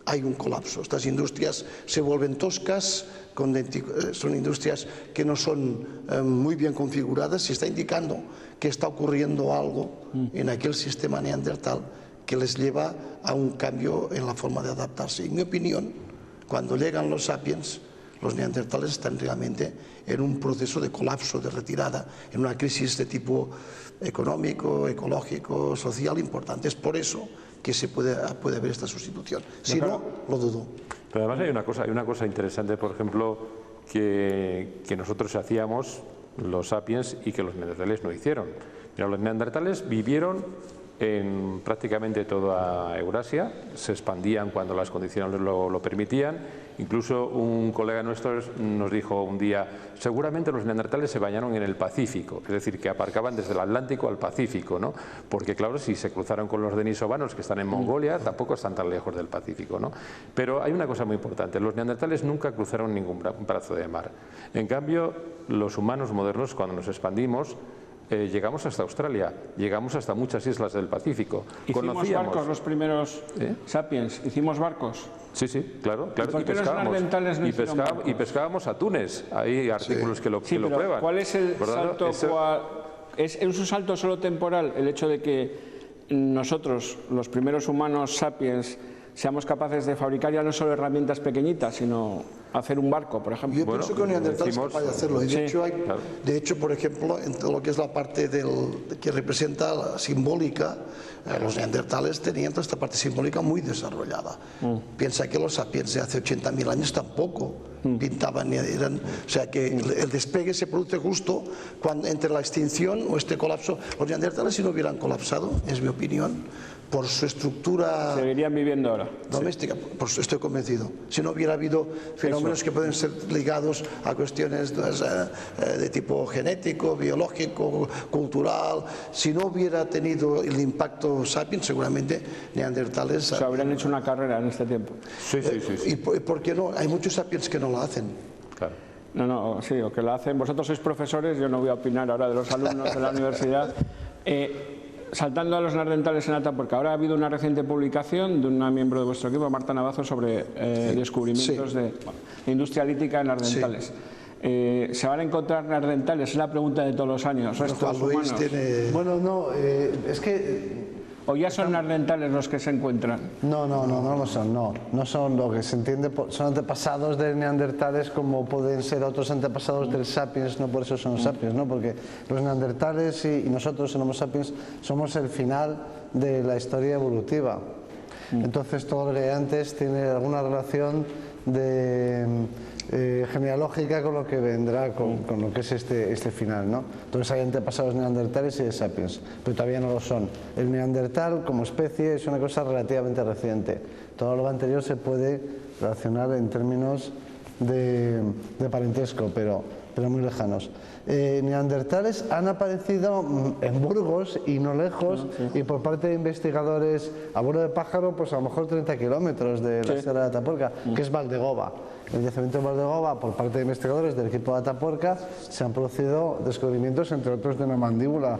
hay un colapso. Estas industrias se vuelven toscas, son industrias que no son muy bien configuradas, y está indicando que está ocurriendo algo en aquel sistema neandertal que les lleva a un cambio en la forma de adaptarse. En mi opinión, cuando llegan los sapiens, los neandertales están realmente en un proceso de colapso, de retirada, en una crisis de tipo económico, ecológico, social importante. Es por eso que se puede haber esta sustitución. Si no, lo dudo. Pero además hay una cosa interesante, por ejemplo, que nosotros hacíamos, los sapiens, y que los neandertales no hicieron. Mira, los neandertales vivieron en prácticamente toda Eurasia, se expandían cuando las condiciones lo permitían. Incluso un colega nuestro nos dijo un día, seguramente los neandertales se bañaron en el Pacífico, es decir, que aparcaban desde el Atlántico al Pacífico, ¿no? Porque claro, si se cruzaron con los denisovanos que están en Mongolia, tampoco están tan lejos del Pacífico, ¿no? Pero hay una cosa muy importante, los neandertales nunca cruzaron ningún brazo de mar. En cambio, los humanos modernos, cuando nos expandimos, llegamos hasta Australia, llegamos hasta muchas islas del Pacífico. ¿Hicimos barcos los primeros sapiens? ¿Hicimos barcos? Sí, sí, claro. Y pescábamos atunes. Hay artículos que lo prueban. ¿Cuál es el salto? ¿Es un salto solo temporal el hecho de que nosotros, los primeros humanos sapiens, seamos capaces de fabricar ya no solo herramientas pequeñitas, sino hacer un barco, por ejemplo? Yo pienso que un neandertal es capaz de hacerlo. Y de hecho, por ejemplo, en todo lo que es la parte que representa la simbólica, los neandertales tenían toda esta parte simbólica muy desarrollada. Piensa que los sapiens de hace 80.000 años tampoco pintaban ni eran... O sea que el despegue se produce justo entre la extinción o este colapso. Los neandertales, si no hubieran colapsado, es mi opinión, por su estructura... Seguirían viviendo ahora. Doméstica, sí. Estoy convencido. Si no hubiera habido fenómenos que pueden ser ligados a cuestiones de tipo genético, biológico, cultural, si no hubiera tenido el impacto sapiens, seguramente neandertales... O sea, habrían hecho una carrera en este tiempo. Sí. ¿Y por qué no? Hay muchos sapiens que no la hacen. Claro. No, sí, o que la hacen. Vosotros sois profesores, yo no voy a opinar ahora de los alumnos de la universidad. Saltando a los neandertales en Atapuerca, ahora ha habido una reciente publicación de una miembro de vuestro equipo, Marta Navazo, sobre descubrimientos de industria lítica en neandertales. ¿Se van a encontrar neandertales? Es la pregunta de todos los años. ¿Restos humanos? Bueno, no, es que... ¿O ya son neandertales los que se encuentran? No lo son, no son lo que se entiende, son antepasados de neandertales como pueden ser otros antepasados del sapiens, no por eso son sapiens, ¿no? Porque los neandertales y nosotros, el Homo sapiens, somos el final de la historia evolutiva. Entonces todo lo que hay antes tiene alguna relación genealógica con lo que vendrá, con lo que es este final, ¿no? Entonces hay antepasados neandertales y de sapiens, pero todavía no lo son. El neandertal como especie es una cosa relativamente reciente. Todo lo anterior se puede relacionar en términos de parentesco, pero muy lejanos. Neandertales han aparecido en Burgos y no lejos, y por parte de investigadores a vuelo de pájaro, pues a lo mejor 30 kilómetros de la Sierra de Atapuerca, que es Valdegoba. En el yacimiento de Valdegoba, por parte de investigadores del equipo de Atapuerca, se han producido descubrimientos, entre otros, de una mandíbula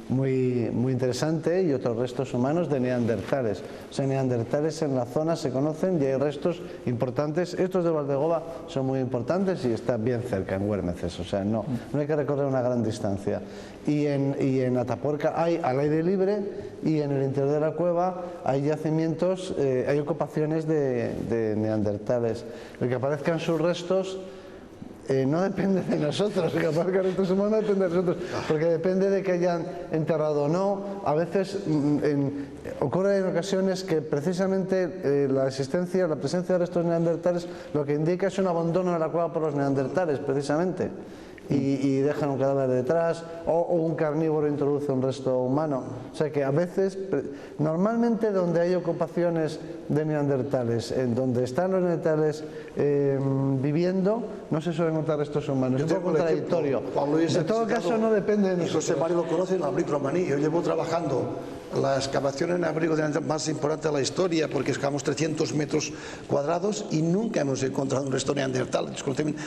muy interesante y otros restos humanos de neandertales. O sea, neandertales en la zona se conocen y hay restos importantes. Estos de Valdegoba son muy importantes y están bien cerca, en Güermeces. O sea, no hay que recorrer una gran distancia. Y en Atapuerca hay al aire libre, y en el interior de la cueva hay yacimientos, hay ocupaciones de neandertales. El que aparezcan sus restos no depende de nosotros, el que aparezcan restos humanos no depende de nosotros, porque depende de que hayan enterrado o no. A veces ocurre en ocasiones que precisamente la presencia de restos neandertales lo que indica es un abandono de la cueva por los neandertales, precisamente. Y dejan un cadáver detrás, o un carnívoro introduce un resto humano. O sea que a veces, normalmente donde hay ocupaciones de neandertales, en donde están los neandertales viviendo, no se suelen encontrar restos humanos. Es un poco contradictorio. En todo caso no depende de nosotros. José Mario lo conoce, en Abric Romaní. Yo llevo trabajando la excavación en Abrigo más importante de la historia, porque excavamos 300 metros cuadrados y nunca hemos encontrado un resto neandertal,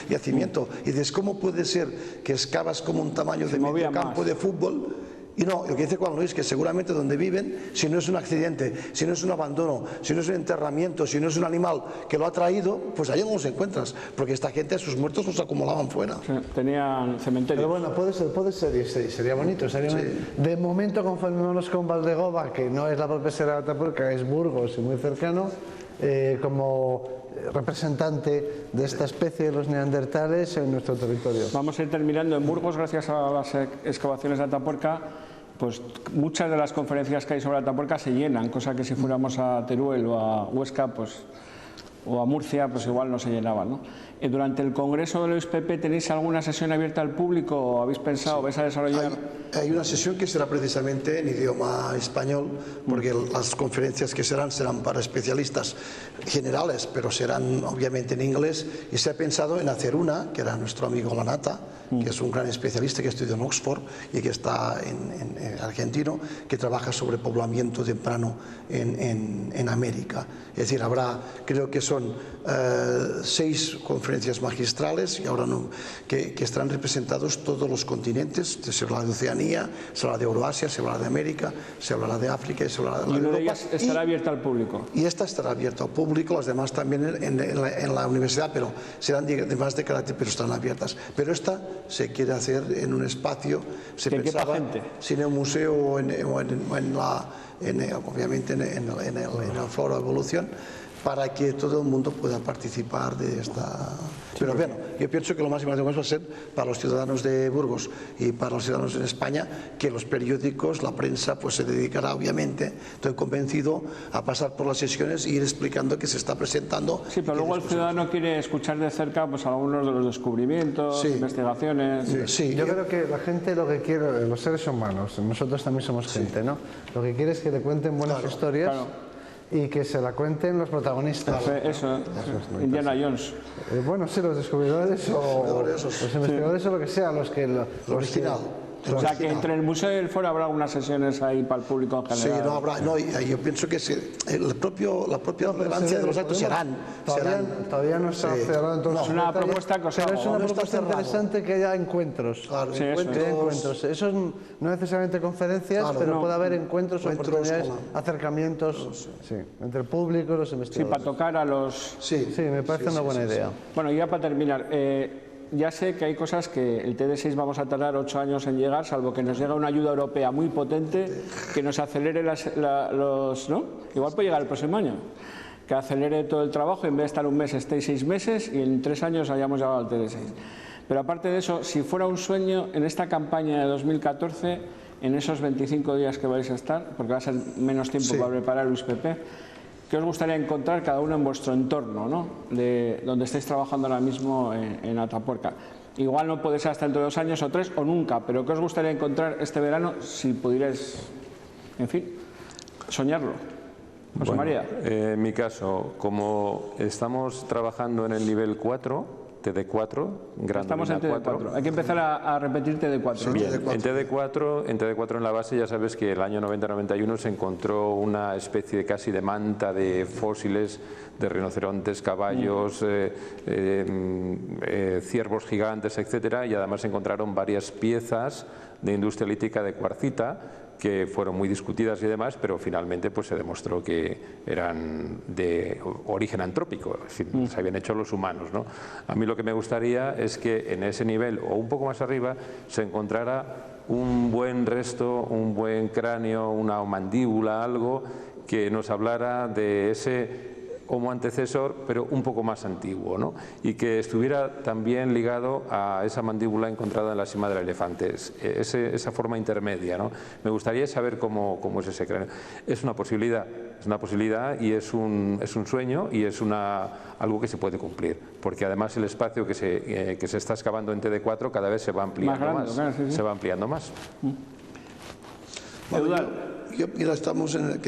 yacimiento. Y dices, ¿cómo puede ser que excavas como un tamaño de medio campo de fútbol Y no, lo que dice Juan Luis, que seguramente donde viven, si no es un accidente, si no es un abandono, si no es un enterramiento, si no es un animal que lo ha traído, pues allí no los encuentras, porque esta gente a sus muertos los acumulaban fuera. Sí, tenían cementerios. Pero bueno, puede ser y sería bonito. De momento, conformémonos con Valdegoba, que no es la propia Sierra de Atapuerca, es Burgos y muy cercano, como representante de esta especie de los neandertales en nuestro territorio. Vamos a ir terminando en Burgos, gracias a las excavaciones de Atapuerca. Pues muchas de las conferencias que hay sobre Atapuerca se llenan, cosa que si fuéramos a Teruel o a Huesca, pues, o a Murcia, pues igual no se llenaban, ¿no? Durante el Congreso del OISPP, ¿tenéis alguna sesión abierta al público o habéis pensado, vais a desarrollar? Hay una sesión que será precisamente en idioma español, porque las conferencias que serán para especialistas generales, pero serán obviamente en inglés, y se ha pensado en hacer una, que era nuestro amigo Lanata, que es un gran especialista que estudió en Oxford y que está en argentino, que trabaja sobre poblamiento temprano en América. Es decir, habrá, creo que son 6 conferencias magistrales y ahora no, que estarán representados todos los continentes. Se hablará de Oceanía, se hablará de Euroasia, se hablará de América, se hablará de África y se hablará de Europa. Y ellas estará abierta al público. Y esta estará abierta al público, las demás también en la universidad, pero serán más de carácter, pero estarán abiertas. Pero esta se quiere hacer en un espacio, se pensaba, si en el museo o obviamente en el Foro de Evolución, para que todo el mundo pueda participar de esta... Pero bueno, yo pienso que lo más importante va a ser para los ciudadanos de Burgos y para los ciudadanos en España, que los periódicos, la prensa, pues se dedicará obviamente, estoy convencido, a pasar por las sesiones e ir explicando que se está presentando. Sí, pero luego el ciudadano quiere escuchar de cerca pues algunos de los descubrimientos, investigaciones. Sí, yo creo que la gente lo que quiere, los seres humanos, nosotros también somos gente, ¿no? Lo que quiere es que le cuenten buenas historias. Y que se la cuenten los protagonistas. Eso, Indiana Jones. Bueno, sí, los descubridores o los investigadores o lo que sea, los que... original. O sea, que entre el museo y el foro habrá unas sesiones ahí para el público en general. Sí, no habrá, yo pienso que la propia relevancia de los actos serán. Todavía no está cerrado en todos. Es una propuesta que os hago. Pero es una propuesta interesante que haya encuentros. Claro, encuentros. Eso no necesariamente conferencias, pero puede haber encuentros, oportunidades, acercamientos entre el público y los investigadores. Sí, para tocar a los... Sí, me parece una buena idea. Bueno, ya para terminar... ya sé que hay cosas que el TD6 vamos a tardar 8 años en llegar, salvo que nos llegue una ayuda europea muy potente que nos acelere ¿no? Igual puede llegar el próximo año, que acelere todo el trabajo, en vez de estar un mes estéis 6 meses y en 3 años hayamos llegado al TD6. Pero aparte de eso, si fuera un sueño, en esta campaña de 2014, en esos 25 días que vais a estar, porque va a ser menos tiempo para preparar el UISPP, ¿qué os gustaría encontrar cada uno en vuestro entorno, ¿no? De donde estáis trabajando ahora mismo en Atapuerca? Igual no puede ser hasta dentro de 2 años o 3 o nunca, pero ¿qué os gustaría encontrar este verano si pudierais, en fin, soñarlo? José María. En mi caso, como estamos trabajando en el nivel 4, TD4, estamos en TD4. Hay que empezar a repetir TD4. Sí, bien. En TD4 en la base ya sabes que el año 90-91 se encontró una especie de casi de manta de fósiles de rinocerontes, caballos, ciervos gigantes, etcétera, y además se encontraron varias piezas de industria lítica de cuarcita que fueron muy discutidas y demás, pero finalmente pues se demostró que eran de origen antrópico, es decir, se habían hecho los humanos, ¿no? A mí lo que me gustaría es que en ese nivel o un poco más arriba se encontrara un buen resto, un buen cráneo, una mandíbula, algo que nos hablara de ese Homo antecesor, pero un poco más antiguo, ¿no? Y que estuviera también ligado a esa mandíbula encontrada en la cima del elefante, esa forma intermedia, ¿no? Me gustaría saber cómo es ese cráneo. Es una posibilidad y es un sueño y es algo que se puede cumplir, porque además el espacio que se está excavando en TD4 cada vez se va ampliando más. Se va ampliando más. Mira, estamos en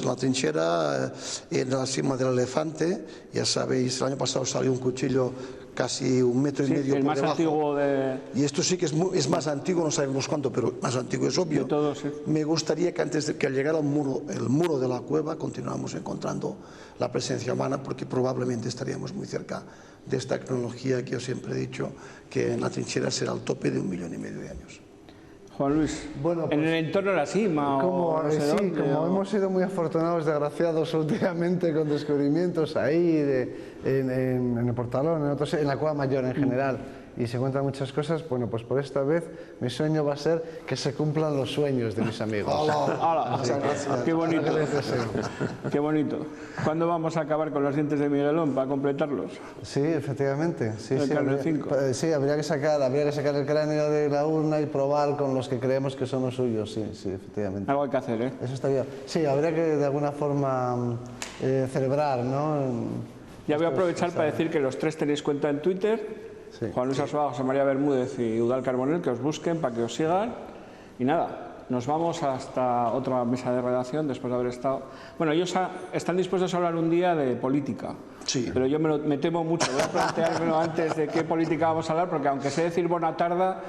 la trinchera, en la cima del elefante. Ya sabéis, el año pasado salió un cuchillo casi 1,5 metros el por debajo. más antiguo de... Y esto sí que es más antiguo, no sabemos cuánto, pero más antiguo es obvio. Todo, sí. Me gustaría que antes de que llegara el muro de la cueva, continuáramos encontrando la presencia humana, porque probablemente estaríamos muy cerca de esta tecnología que yo siempre he dicho, que en la trinchera será el tope de 1,5 millones de años. Juan Luis, Bueno, en pues, el entorno de la cima o no sé sí, dónde, como o- hemos sido muy afortunados, desgraciados últimamente con descubrimientos ahí en el Portalón, en la Cueva Mayor en general, y se encuentran muchas cosas. Bueno, pues por esta vez mi sueño va a ser que se cumplan los sueños de mis amigos. ¡Hala! Muchas gracias. ¡Qué bonito! Lo que les deseo. ¡Qué bonito! ¿Cuándo vamos a acabar con los dientes de Miguelón para completarlos? Sí, efectivamente. Sí, El sí, cráneo habría, 5. sí, habría que sacar el cráneo de la urna y probar con los que creemos que son los suyos. Sí, sí, efectivamente. Algo hay que hacer, ¿eh? Eso estaría. Sí, habría que de alguna forma celebrar, ¿no? Ya voy a aprovechar para decir que los tres tenéis cuenta en Twitter. Sí. Juan Luis Arzuaga, José María Bermúdez y Eudal Carbonell, que os busquen para que os sigan. Y nada, nos vamos hasta otra mesa de redacción después de haber estado... Bueno, ellos están dispuestos a hablar un día de política. Sí. Pero yo me temo mucho. Voy a planteármelo antes de qué política vamos a hablar, porque aunque sé decir bona tarda,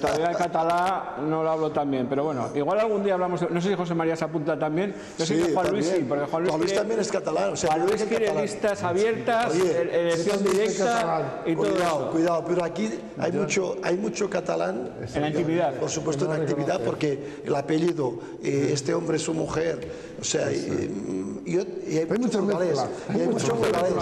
todavía el catalá no lo hablo tan bien. Pero bueno, igual algún día hablamos... No sé si José María se apunta también. Yo sé que Juan Luis sí, porque Juan Luis quiere- también es catalán. O sea, Juan yo Luis soy quiere catalán. listas abiertas, Oye, elección directa y todo Cuidado, eso. cuidado, pero aquí hay mucho catalán. En la intimidad. Por supuesto, en la actividad, porque el apellido, este hombre, su mujer, o sea, y hay mucho burgalés. Y hay mucho burgalés.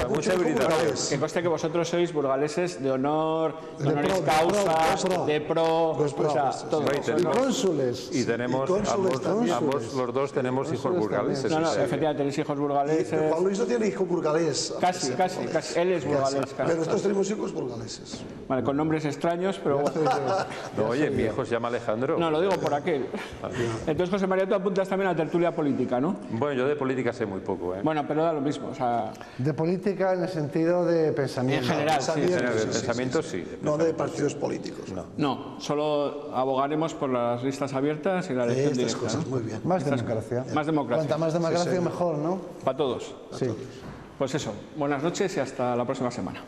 Mucha habilidad. Que conste que vosotros sois burgaleses de honor, de honoris pro, causa, de pro, Los pro, o sea, sí, sí. todo. No, y Y tenemos- cónsules. Y tenemos, Y cónsules también. ambos los dos tenemos hijos burgaleses. No, no, o sea, efectivamente, tenéis hijos Pero burgaleses. Juan Luis no tiene hijo burgalés. Casi. Él es burgalés, Pero casi. nosotros tenemos hijos burgaleses. Vale, con nombres extraños, pero bueno. no, oye, mi hijo se llama Alejandro. No, lo digo por aquel. Entonces, José María, tú apuntas también a la tertulia política, ¿no? Bueno, yo de política sé muy poco, ¿eh? Bueno, pero da lo mismo, o sea, De política en el sentido de pensamiento. en general, sí. Pensamiento. De sí, sí, pensamiento sí. No de partidos políticos. No, solo abogaremos por las listas abiertas y la elección Estas directa, cosas, ¿no? muy bien. Más democracia. Más democracia. Cuanta más democracia, mejor, ¿no? Para todos. Sí. Pues eso, buenas noches y hasta la próxima semana.